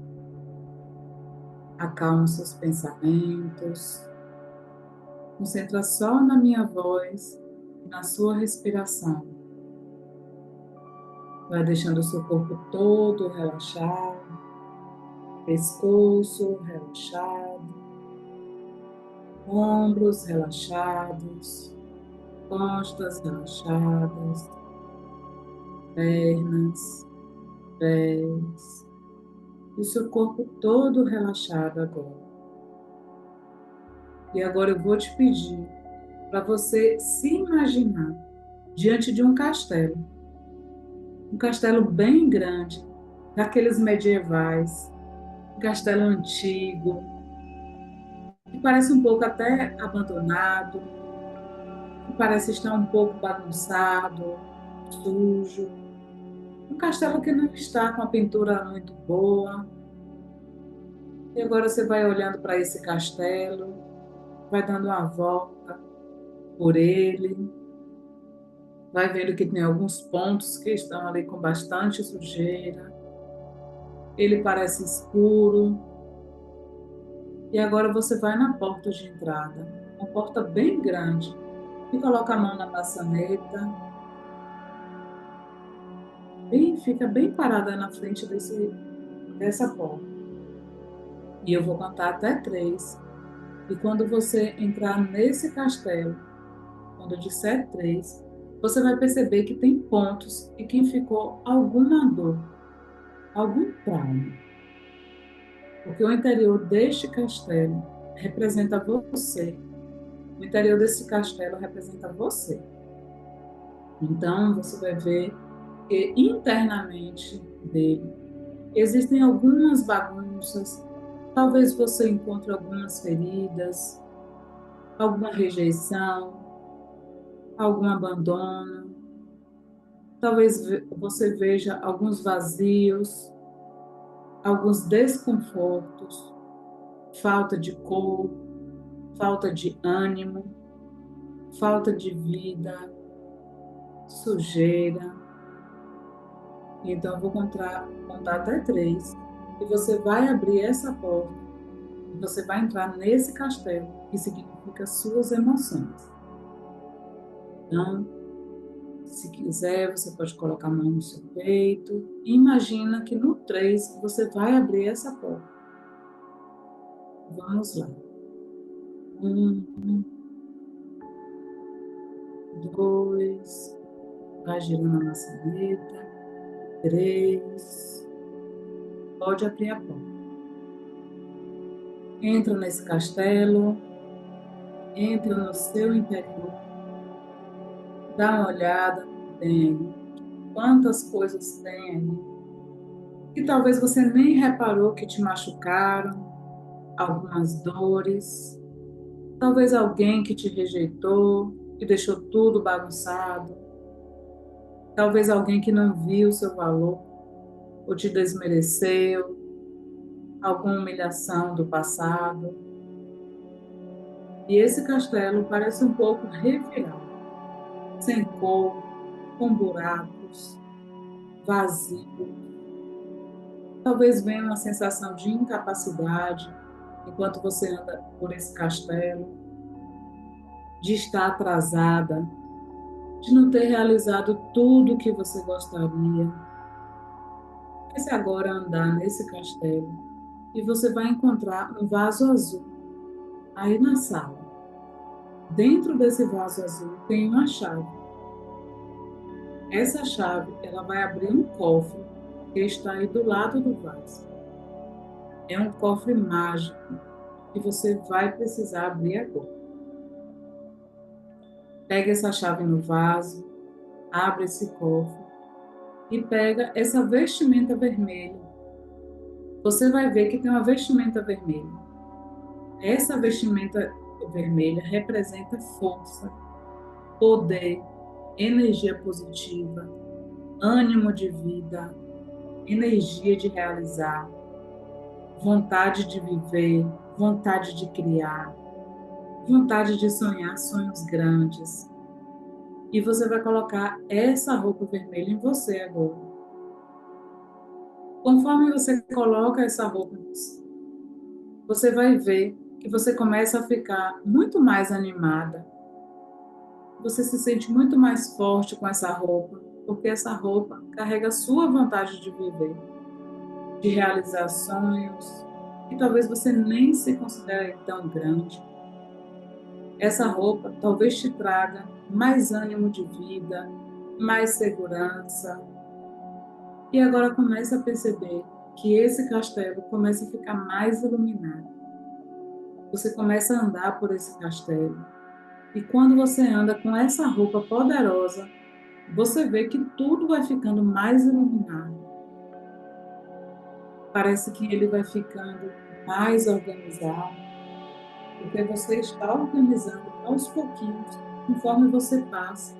Acalma seus pensamentos. Concentra só na minha voz e na sua respiração. Vai deixando o seu corpo todo relaxado, pescoço relaxado, ombros relaxados, costas relaxadas, pernas, pés, e o seu corpo todo relaxado agora. E agora eu vou te pedir para você se imaginar diante de um castelo bem grande, daqueles medievais, um castelo antigo, que parece um pouco até abandonado, que parece estar um pouco bagunçado, sujo. Um castelo que não está com a pintura muito boa. E agora você vai olhando para esse castelo, vai dando uma volta por ele, vai vendo que tem alguns pontos que estão ali com bastante sujeira. Ele parece escuro. E agora você vai na porta de entrada, uma porta bem grande, e coloca a mão na maçaneta e fica bem parada na frente dessa porta. E eu vou contar até três. E quando você entrar nesse castelo, quando eu disser três, você vai perceber que tem pontos e que ficou alguma dor, algum trauma. Porque o interior deste castelo representa você. O interior desse castelo representa você. Então, você vai ver que internamente dele existem algumas bagunças. Talvez você encontre algumas feridas, alguma rejeição, algum abandono. Talvez você veja alguns vazios, alguns desconfortos, falta de cor, falta de ânimo, falta de vida, sujeira. Então, eu vou contar até três. E você vai abrir essa porta. E você vai entrar nesse castelo, que significa suas emoções. Então, se quiser, você pode colocar a mão no seu peito. E imagina que no três você vai abrir essa porta. Vamos lá. Um, dois. Vai girando a maçaneta. Três. Pode abrir a porta. Entra nesse castelo. Entra no seu interior. Dá uma olhada no que tem aí. Quantas coisas tem aí. Que talvez você nem reparou que te machucaram. Algumas dores. Talvez alguém que te rejeitou, que deixou tudo bagunçado. Talvez alguém que não viu o seu valor ou te desmereceu, alguma humilhação do passado. E esse castelo parece um pouco revirado, sem cor, com buracos, vazio. Talvez venha uma sensação de incapacidade enquanto você anda por esse castelo, de estar atrasada, de não ter realizado tudo o que você gostaria. Comece agora a andar nesse castelo e você vai encontrar um vaso azul aí na sala. Dentro desse vaso azul tem uma chave. Essa chave, ela vai abrir um cofre que está aí do lado do vaso. É um cofre mágico que você vai precisar abrir agora. Pega essa chave no vaso, abre esse cofre e pega essa vestimenta vermelha. Você vai ver que tem uma vestimenta vermelha. Essa vestimenta vermelha representa força, poder, energia positiva, ânimo de vida, energia de realizar, vontade de viver, vontade de criar, vontade de sonhar sonhos grandes. E você vai colocar essa roupa vermelha em você agora. Conforme você coloca essa roupa em você, você vai ver que você começa a ficar muito mais animada. Você se sente muito mais forte com essa roupa, porque essa roupa carrega a sua vontade de viver, de realizar sonhos, que talvez você nem se considere tão grande. Essa roupa talvez te traga mais ânimo de vida, mais segurança. E agora começa a perceber que esse castelo começa a ficar mais iluminado. Você começa a andar por esse castelo. E quando você anda com essa roupa poderosa, você vê que tudo vai ficando mais iluminado. Parece que ele vai ficando mais organizado, porque você está organizando aos pouquinhos Conforme você passa,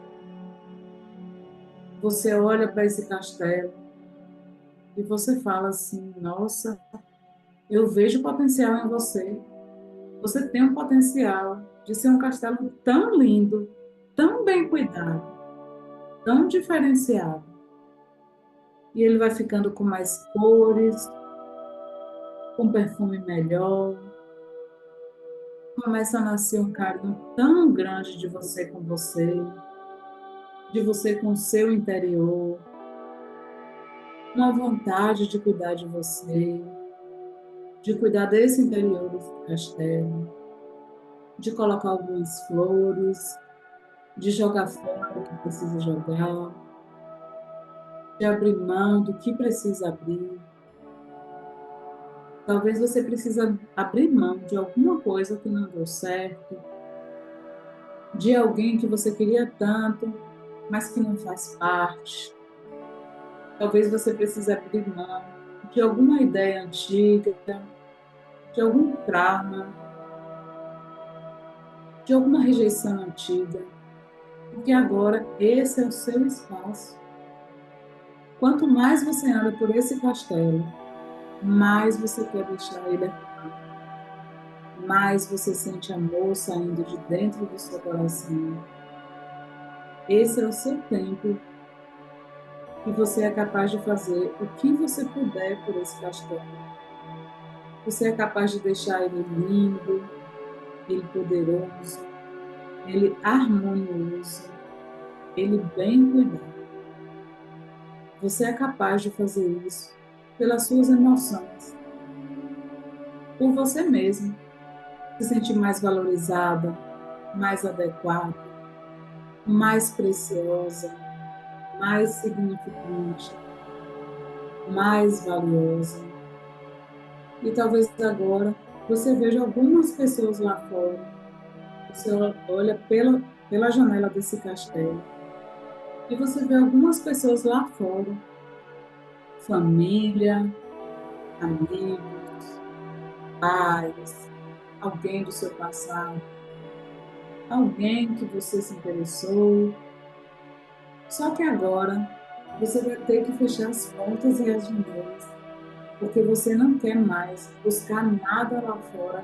você olha para esse castelo e você fala assim: nossa, eu vejo potencial em você. Você tem um potencial de ser um castelo tão lindo, tão bem cuidado, tão diferenciado. E ele vai ficando com mais cores, com perfume melhor. Começa a nascer um carinho tão grande de você com o seu interior, uma vontade de cuidar de você, de cuidar desse interior desse castelo, de colocar algumas flores, de jogar fora o que precisa jogar, de abrir mão do que precisa abrir. Talvez você precise abrir mão de alguma coisa que não deu certo, de alguém que você queria tanto, mas que não faz parte. Talvez você precise abrir mão de alguma ideia antiga, de algum trauma, de alguma rejeição antiga, porque agora esse é o seu espaço. Quanto mais você anda por esse castelo, mais você quer deixar ele aqui, mais você sente amor saindo de dentro do seu coração. Esse é o seu tempo e você é capaz de fazer o que você puder por esse castelo. Você é capaz de deixar ele lindo, ele poderoso, ele harmonioso, ele bem cuidado. Você é capaz de fazer isso pelas suas emoções, por você mesmo, se sentir mais valorizada, mais adequada, mais preciosa, mais significante, mais valiosa. E talvez agora você veja algumas pessoas lá fora. Você olha pela janela desse castelo e você vê algumas pessoas lá fora, família, amigos, pais, alguém do seu passado, alguém que você se interessou. Só que agora você vai ter que fechar as portas e as janelas, porque você não quer mais buscar nada lá fora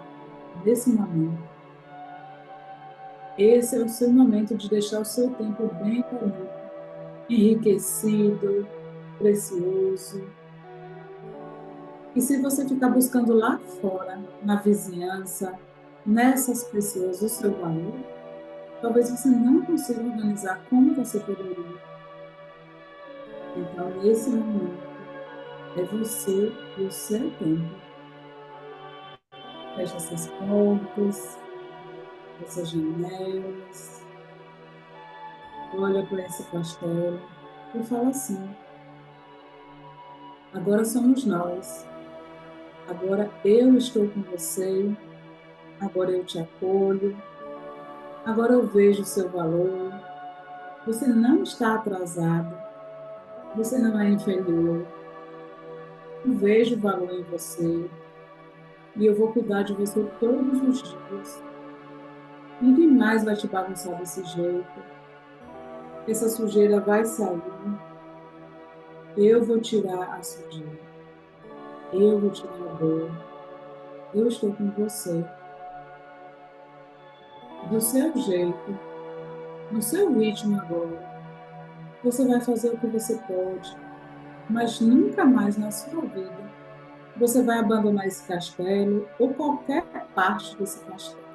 nesse momento. Esse é o seu momento de deixar o seu tempo bem bonito, enriquecido, precioso. E se você ficar buscando lá fora, na vizinhança, nessas pessoas, o seu valor, talvez você não consiga organizar como você poderia. Então, nesse momento, é você e o seu tempo. Feche essas portas, essas janelas, olha para esse castelo e fala assim: agora somos nós, agora eu estou com você, agora eu te acolho, agora eu vejo o seu valor, você não está atrasado, você não é inferior, eu vejo o valor em você e eu vou cuidar de você todos os dias. Ninguém mais vai te bagunçar desse jeito, essa sujeira vai sair, eu vou tirar a sujeira, eu vou tirar a dor, eu estou com você, do seu jeito, no seu ritmo agora. Você vai fazer o que você pode, mas nunca mais na sua vida você vai abandonar esse castelo ou qualquer parte desse castelo.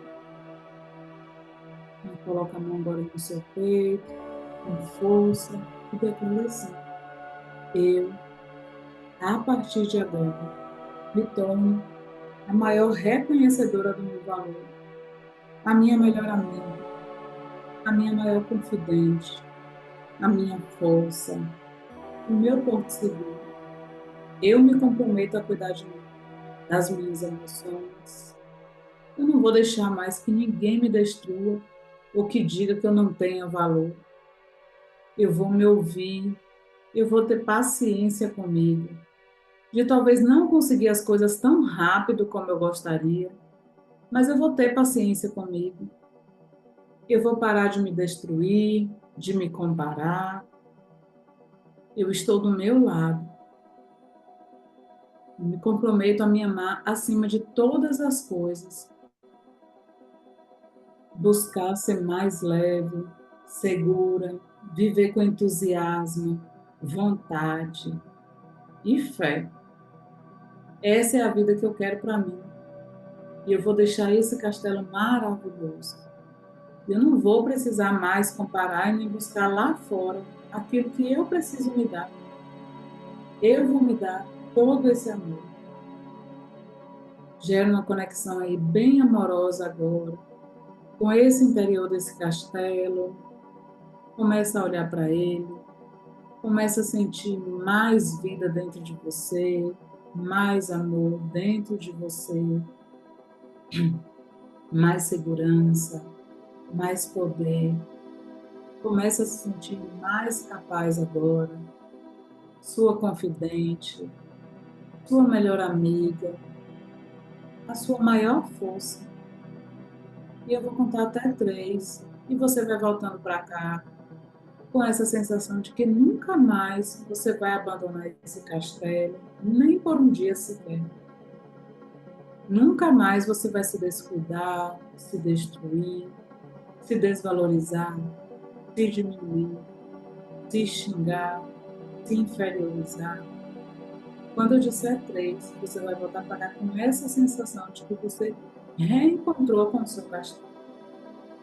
Coloca a mão agora no seu peito, com força, e declara assim: eu, a partir de agora, me torno a maior reconhecedora do meu valor, a minha melhor amiga, a minha maior confidente, a minha força, o meu porto seguro. Eu me comprometo a cuidar de mim, das minhas emoções. Eu não vou deixar mais que ninguém me destrua ou que diga que eu não tenho valor. Eu vou me ouvir, eu vou ter paciência comigo, de talvez não conseguir as coisas tão rápido como eu gostaria, mas eu vou ter paciência comigo. Eu vou parar de me destruir, de me comparar. Eu estou do meu lado. Me comprometo a me amar acima de todas as coisas. Buscar ser mais leve, segura, viver com entusiasmo, vontade e fé. Essa é a vida que eu quero para mim. E eu vou deixar esse castelo maravilhoso. Eu não vou precisar mais comparar e nem buscar lá fora aquilo que eu preciso me dar. Eu vou me dar todo esse amor. Gera uma conexão aí bem amorosa agora, com esse interior desse castelo. Começa a olhar para ele, começa a sentir mais vida dentro de você, mais amor dentro de você, mais segurança, mais poder. Começa a se sentir mais capaz agora, sua confidente, sua melhor amiga, a sua maior força. E eu vou contar até três. E você vai voltando para cá com essa sensação de que nunca mais você vai abandonar esse castelo, nem por um dia sequer. Nunca mais você vai se descuidar, se destruir, se desvalorizar, se diminuir, se xingar, se inferiorizar. Quando eu disser três, você vai voltar para cá com essa sensação de que você reencontrou com o seu castelo.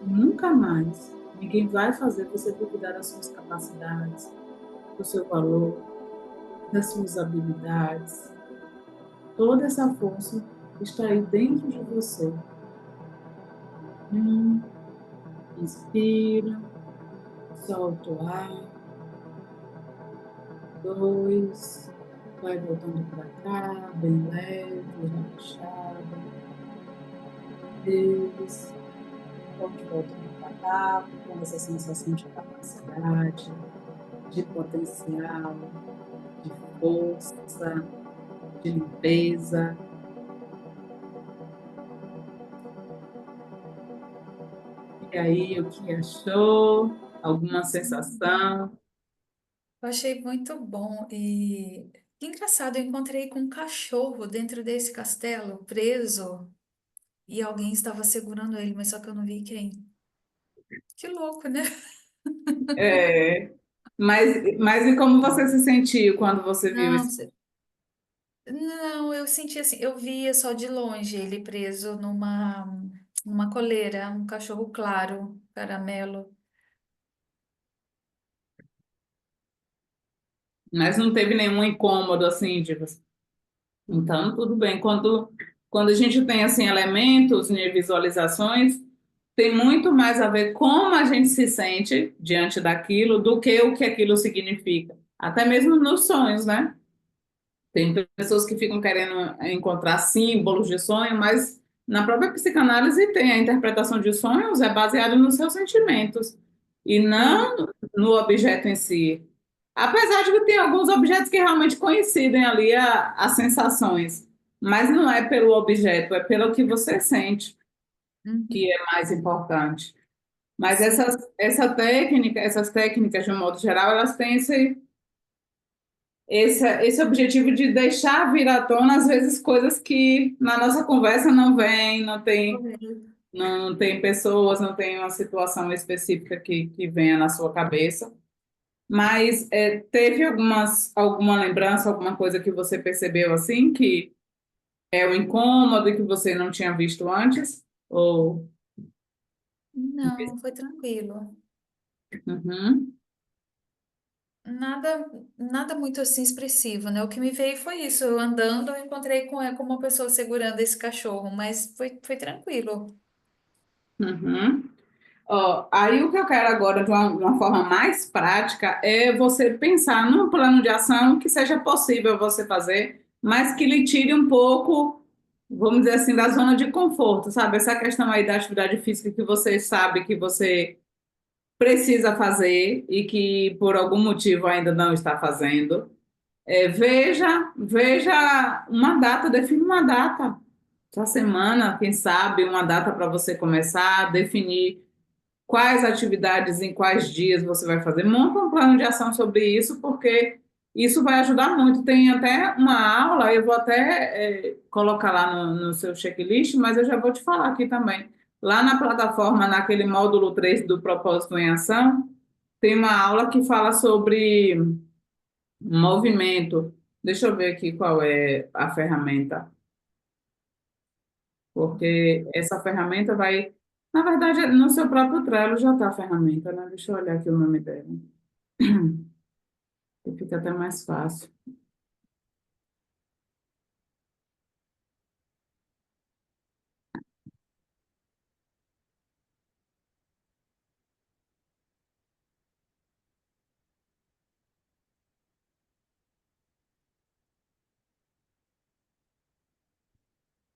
Nunca mais ninguém vai fazer você duvidar das suas capacidades, do seu valor, das suas habilidades. Toda essa força está aí dentro de você. Um, inspira, solta o ar. Dois, vai voltando para cá, bem leve, relaxado. Três, pode voltando para cá, com essa sensação de capacidade, de potencial, de força, de limpeza. E aí, o que achou? Alguma sensação? Eu achei muito bom e que engraçado, eu encontrei com um cachorro dentro desse castelo, preso, e alguém estava segurando ele, mas só que eu não vi quem. Que louco, né? É, mas e como você se sentiu quando você viu Não, isso? não, eu senti assim, eu via só de longe ele preso numa coleira, um cachorro claro, caramelo. Mas não teve nenhum incômodo assim, de você. Então, tudo bem. Quando a gente tem assim elementos em visualizações, tem muito mais a ver como a gente se sente diante daquilo do que o que aquilo significa. Até mesmo nos sonhos, né? Tem pessoas que ficam querendo encontrar símbolos de sonho, mas na própria psicanálise tem a interpretação de sonhos é baseada nos seus sentimentos e Sim. não no objeto em si. Apesar de que tem alguns objetos que realmente coincidem ali as sensações, mas não é pelo objeto, é pelo que você sente Uhum. que é mais importante. Mas Sim. essas técnicas, de um modo geral, elas têm esse objetivo de deixar vir à tona, às vezes, coisas que na nossa conversa não vem, não tem pessoas, não tem uma situação específica que venha na sua cabeça. Mas teve alguma lembrança, alguma coisa que você percebeu assim, que é um incômodo e que você não tinha visto antes? Ou... Não, foi tranquilo. Uhum, Nada, nada muito assim expressivo, né? O que me veio foi isso. Eu andando, eu encontrei com uma pessoa segurando esse cachorro, mas foi tranquilo. uhum. Ó, aí o que eu quero agora, de uma forma mais prática, é você pensar num plano de ação que seja possível você fazer, mas que lhe tire um pouco, vamos dizer assim, da zona de conforto, sabe? Essa questão aí da atividade física que você sabe que você precisa fazer e que por algum motivo ainda não está fazendo. Veja uma data, define uma data essa semana, quem sabe, uma data para você começar, definir quais atividades em quais dias você vai fazer. Monta um plano de ação sobre isso, porque isso vai ajudar muito. Tem até uma aula, eu vou até colocar lá no seu checklist, mas eu já vou te falar aqui também. Lá na plataforma, naquele módulo 3 do Propósito em Ação, tem uma aula que fala sobre movimento. Deixa eu ver aqui qual é a ferramenta, porque essa ferramenta vai. Na verdade, no seu próprio Trello já está a ferramenta, né? Deixa eu olhar aqui o nome dela, que fica até mais fácil.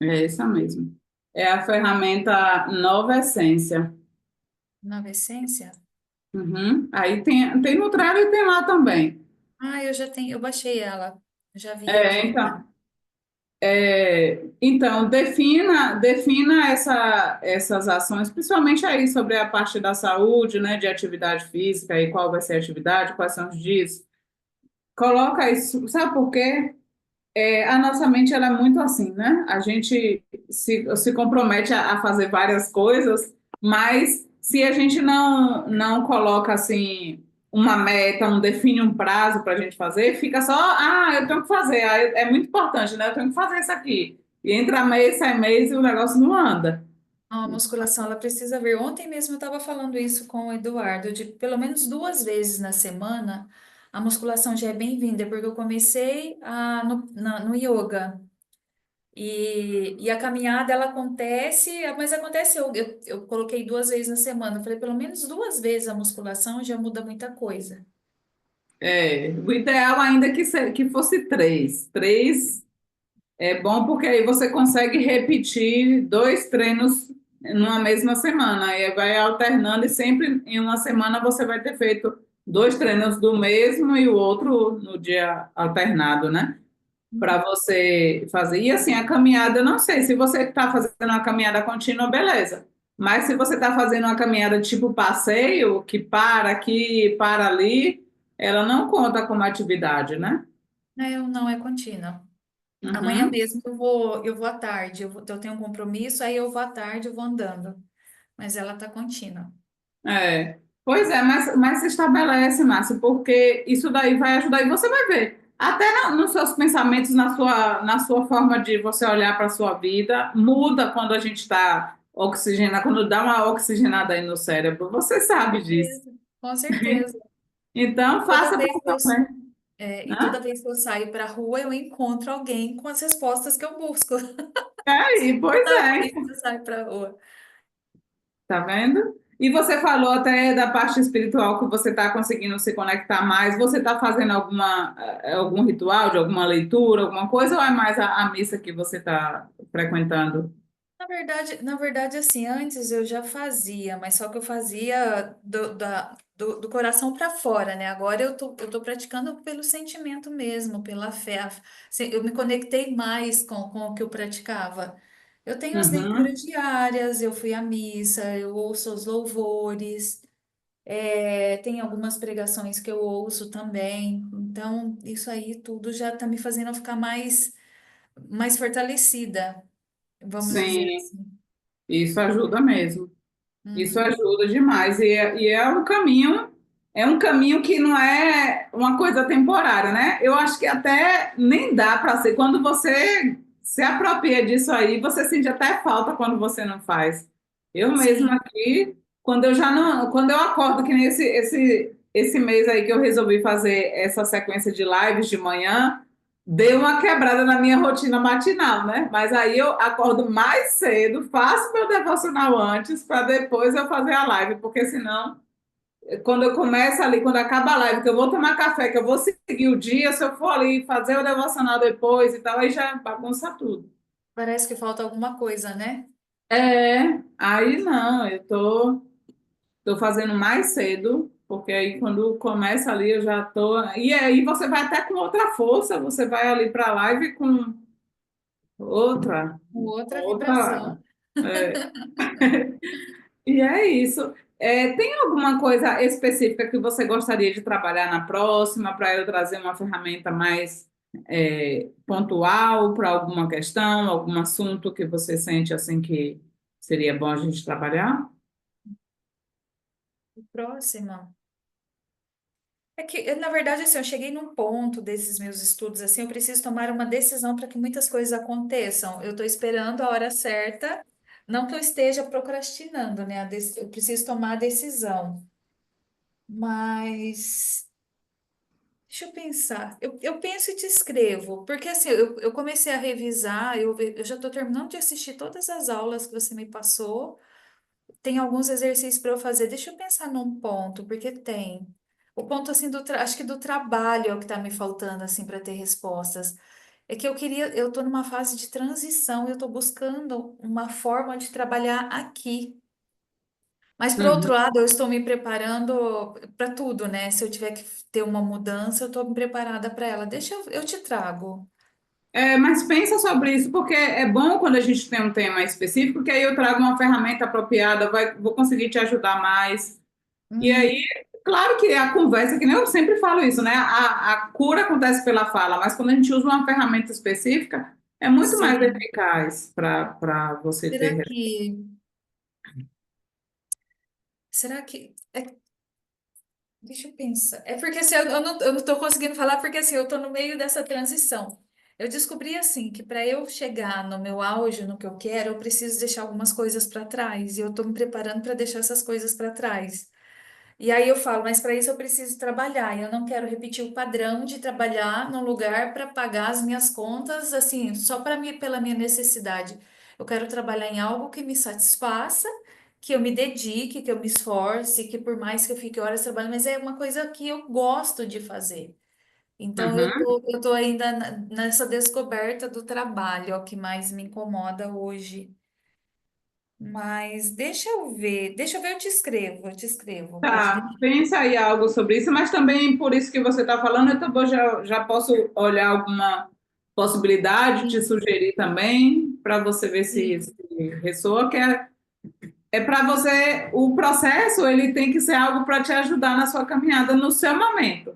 É essa mesmo. É a ferramenta Nova Essência. Nova Essência? Uhum. Aí tem no Trello e tem lá também. Ah, eu já tenho, eu baixei ela. Já vi É, aqui. então, então, defina essas ações, principalmente aí sobre a parte da saúde, né, de atividade física, e qual vai ser a atividade, quais são os dias. Coloca isso, sabe por quê? A nossa mente ela é muito assim, né? A gente se compromete a fazer várias coisas, mas se a gente não coloca assim uma meta, não define um prazo para a gente fazer, fica só, eu tenho que fazer, é muito importante, né? Eu tenho que fazer isso aqui. E entra mês, sai mês e o negócio não anda. A musculação, ela precisa ver. Ontem mesmo eu estava falando isso com o Eduardo, de pelo menos 2 vezes na semana, a musculação já é bem-vinda, porque eu comecei no yoga. E a caminhada, ela acontece, mas acontece, eu coloquei 2 vezes na semana. Eu falei, pelo menos 2 vezes a musculação já muda muita coisa. O ideal ainda é que fosse três. Três é bom porque aí você consegue repetir dois treinos numa mesma semana. Aí vai alternando e sempre em uma semana você vai ter feito dois treinos do mesmo e o outro no dia alternado, né? Para você fazer. E assim, a caminhada, eu não sei, se você está fazendo uma caminhada contínua, beleza. Mas se você está fazendo uma caminhada tipo passeio, que para aqui, para ali, ela não conta como atividade, né? Não é contínua. Amanhã Uhum. mesmo eu vou à tarde, eu tenho um compromisso, aí eu vou à tarde, eu vou andando. Mas ela tá contínua. Pois é, mas se estabelece, Márcio, porque isso daí vai ajudar e você vai ver. Até nos seus pensamentos, na sua forma de você olhar para a sua vida, muda quando a gente está oxigenado, quando dá uma oxigenada aí no cérebro. Você sabe disso. Certeza. Com certeza. E Então, toda faça vez que eu, por também. e toda Hã? vez que eu saio para a rua, eu encontro alguém com as respostas que eu busco. É aí, pois Toda é. vez que eu saio para a rua. Tá vendo? E você falou até da parte espiritual que você está conseguindo se conectar mais. Você está fazendo algum ritual de alguma leitura, alguma coisa, ou é mais a missa que você está frequentando? Na verdade, assim, antes eu já fazia, mas só que eu fazia do coração para fora, né? Agora eu tô praticando pelo sentimento mesmo, pela fé. Eu me conectei mais com o que eu praticava. Eu tenho as leituras Uhum. diárias, eu fui à missa, eu ouço os louvores, tem algumas pregações que eu ouço também. Então, isso aí tudo já está me fazendo ficar mais fortalecida, vamos dizer Sim, assim. isso ajuda mesmo. Isso Uhum. ajuda demais. E é um caminho que não é uma coisa temporária, né? Eu acho que até nem dá para ser. Quando você se apropria disso aí, você sente até falta quando você não faz. Eu mesma Sim. aqui, quando eu já não, quando eu acordo, que nem esse mês aí que eu resolvi fazer essa sequência de lives de manhã, deu uma quebrada na minha rotina matinal, né? Mas aí eu acordo mais cedo, faço meu devocional antes, para depois eu fazer a live, porque senão, quando eu começo ali, quando acaba a live, que eu vou tomar café, que eu vou seguir o dia, se eu for ali fazer o devocional depois e tal, aí já bagunça tudo. Parece que falta alguma coisa, né? Aí não, eu tô fazendo mais cedo, porque aí quando começa ali eu já tô. E aí você vai até com outra força, você vai ali para a live com outra, Outra outra. vibração. é, E é isso. Tem alguma coisa específica que você gostaria de trabalhar na próxima, para eu trazer uma ferramenta mais pontual para alguma questão, algum assunto que você sente assim que seria bom a gente trabalhar? Próxima. É que, na verdade, assim, eu cheguei num ponto desses meus estudos, assim, eu preciso tomar uma decisão para que muitas coisas aconteçam. Eu estou esperando a hora certa, não que eu esteja procrastinando, né? Eu preciso tomar a decisão. Mas, deixa eu pensar. Eu penso e te escrevo, porque assim, eu comecei a revisar, eu já estou terminando de assistir todas as aulas que você me passou. Tem alguns exercícios para eu fazer. Deixa eu pensar num ponto, porque tem. O ponto assim acho que do trabalho é o que está me faltando assim para ter respostas. É que eu estou numa fase de transição, eu estou buscando uma forma de trabalhar aqui. Mas por Uhum. outro lado, eu estou me preparando para tudo, né? Se eu tiver que ter uma mudança, eu estou preparada para ela. Eu te trago. Mas pensa sobre isso, porque é bom quando a gente tem um tema específico, que aí eu trago uma ferramenta apropriada, vou conseguir te ajudar mais. E aí, Uhum. claro que a conversa, que nem eu sempre falo isso, né? A cura acontece pela fala, mas quando a gente usa uma ferramenta específica, é muito mais Sim. eficaz para você Será ter. que será que deixa eu pensar. É porque assim, eu não tô conseguindo falar porque assim, eu tô no meio dessa transição. Eu descobri assim que para eu chegar no meu auge, no que eu quero, eu preciso deixar algumas coisas para trás. E eu tô me preparando para deixar essas coisas para trás. E aí eu falo, mas para isso eu preciso trabalhar. E eu não quero repetir o padrão de trabalhar num lugar para pagar as minhas contas, assim, só para mim, pela minha necessidade. Eu quero trabalhar em algo que me satisfaça, que eu me dedique, que eu me esforce, que por mais que eu fique horas trabalhando, mas é uma coisa que eu gosto de fazer. Então Uhum. eu tô ainda nessa descoberta do trabalho, é o que mais me incomoda hoje. Mas deixa eu ver, eu te escrevo, pode Tá, deixar. pensa aí algo sobre isso, mas também por isso que você está falando, eu também já posso olhar alguma possibilidade, te Sim, sugerir também, para você ver se sim. ressoa, é para você, o processo ele tem que ser algo para te ajudar na sua caminhada no seu momento.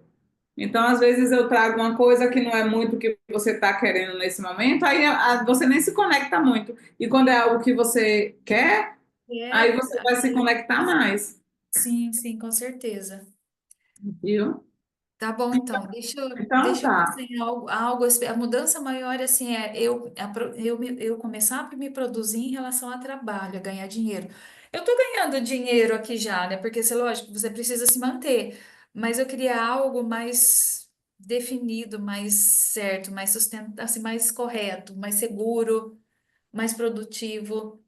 Então, às vezes eu trago uma coisa que não é muito o que você está querendo nesse momento, aí você nem se conecta muito. E quando é algo que você quer, aí Quero, você vai se conectar mais, sim, sim, com certeza. viu? Tá bom, então, Então deixa eu tá. pensar em a mudança maior, assim, é eu começar a me produzir em relação ao trabalho, a ganhar dinheiro. Eu tô ganhando dinheiro aqui já, né, porque, assim, lógico, você precisa se manter, mas eu queria algo mais definido, mais certo, mais sustentável, assim, mais correto, mais seguro, mais produtivo.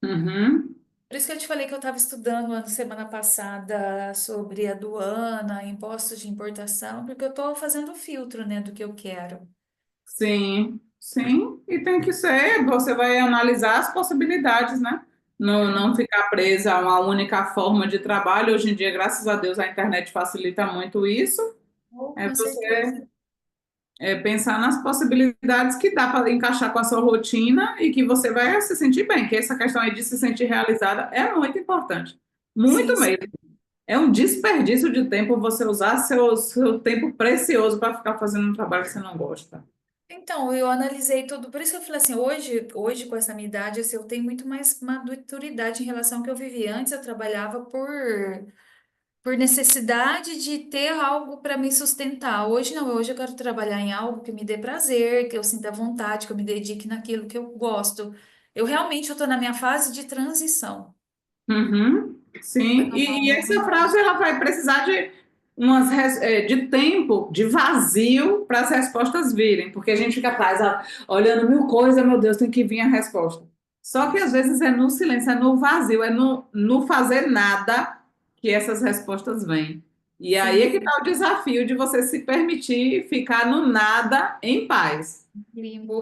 Uhum. Por isso que eu te falei que eu estava estudando na semana passada sobre aduana, impostos de importação, porque eu estou fazendo o filtro, né, do que eu quero. Sim, sim, e tem que ser, você vai analisar as possibilidades, né? Não ficar presa a uma única forma de trabalho. Hoje em dia, graças a Deus, a internet facilita muito isso. Oh, É com certeza. você pensar nas possibilidades que dá para encaixar com a sua rotina e que você vai se sentir bem, que essa questão aí de se sentir realizada é muito importante. Sim, Muito sim. mesmo. É um desperdício de tempo você usar seu tempo precioso para ficar fazendo um trabalho que você não gosta. Então, eu analisei tudo, por isso que eu falei assim, hoje com essa minha idade, assim, eu tenho muito mais maturidade em relação ao que eu vivi antes, eu trabalhava por necessidade de ter algo para me sustentar. Hoje não, hoje eu quero trabalhar em algo que me dê prazer, que eu sinta vontade, que eu me dedique naquilo que eu gosto. Eu realmente estou na minha fase de transição. Uhum, sim, e essa frase ela vai precisar de de tempo, de vazio para as respostas virem, porque a gente fica atrás, olhando mil coisas, meu Deus, tem que vir a resposta. Só que às vezes é no silêncio, é no vazio, é no fazer nada que essas respostas vêm. E aí é Sim, que está o desafio de você se permitir ficar no nada em paz. limbo.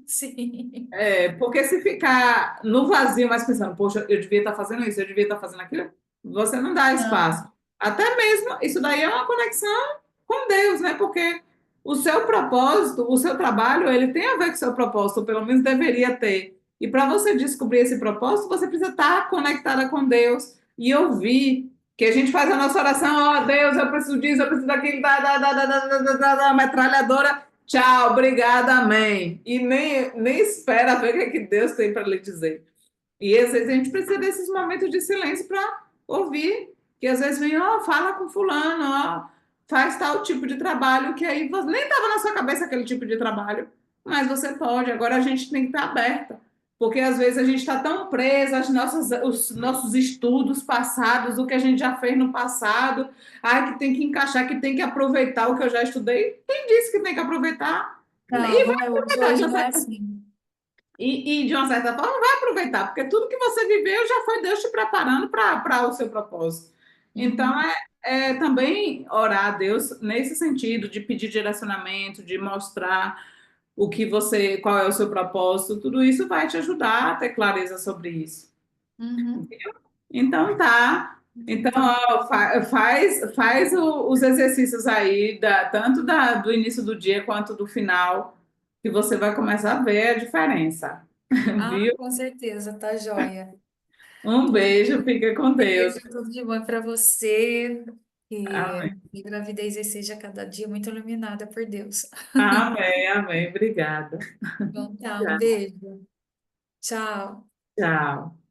Sim. Porque se ficar no vazio, mas pensando, poxa, eu devia estar fazendo isso, eu devia estar fazendo aquilo, você não dá Não. espaço. Até mesmo, isso daí é uma conexão com Deus, né? Porque o seu propósito, o seu trabalho, ele tem a ver com o seu propósito, ou pelo menos deveria ter. E para você descobrir esse propósito, você precisa estar conectada com Deus, e eu vi que a gente faz a nossa oração, ó Deus, eu preciso disso, eu preciso daquilo, da metralhadora. Tchau, obrigada, amém. E nem espera ver o que é que Deus tem para lhe dizer. E às vezes a gente precisa desses momentos de silêncio para ouvir, que às vezes vem, ó, fala com fulano, ó, faz tal tipo de trabalho, que aí nem estava na sua cabeça aquele tipo de trabalho, mas você pode. Agora a gente tem que estar aberta, porque às vezes a gente está tão presa às nossas, os nossos estudos passados, o que a gente já fez no passado, ai, que tem que encaixar, que tem que aproveitar o que eu já estudei. Quem disse que tem que aproveitar? E Não, vai não é hoje, aproveitar de hoje uma não é certa assim. e, de uma certa forma, vai aproveitar, porque tudo que você viveu já foi Deus te preparando para o seu propósito. Então, Uhum, é também orar a Deus nesse sentido, de pedir direcionamento, de mostrar o que você, qual é o seu propósito, tudo isso vai te ajudar a ter clareza sobre isso. uhum. Então, tá. Então, Tá. ó, faz os exercícios aí, tanto do início do dia quanto do final, que você vai começar a ver a diferença. Ah, Viu? com certeza, tá joia. Um beijo, fica com Deus. Beijo, tudo de bom para você. Que Amém, a gravidez aí seja cada dia muito iluminada por Deus. amém, amém. Obrigada. Então tá, um beijo. Tchau. Tchau.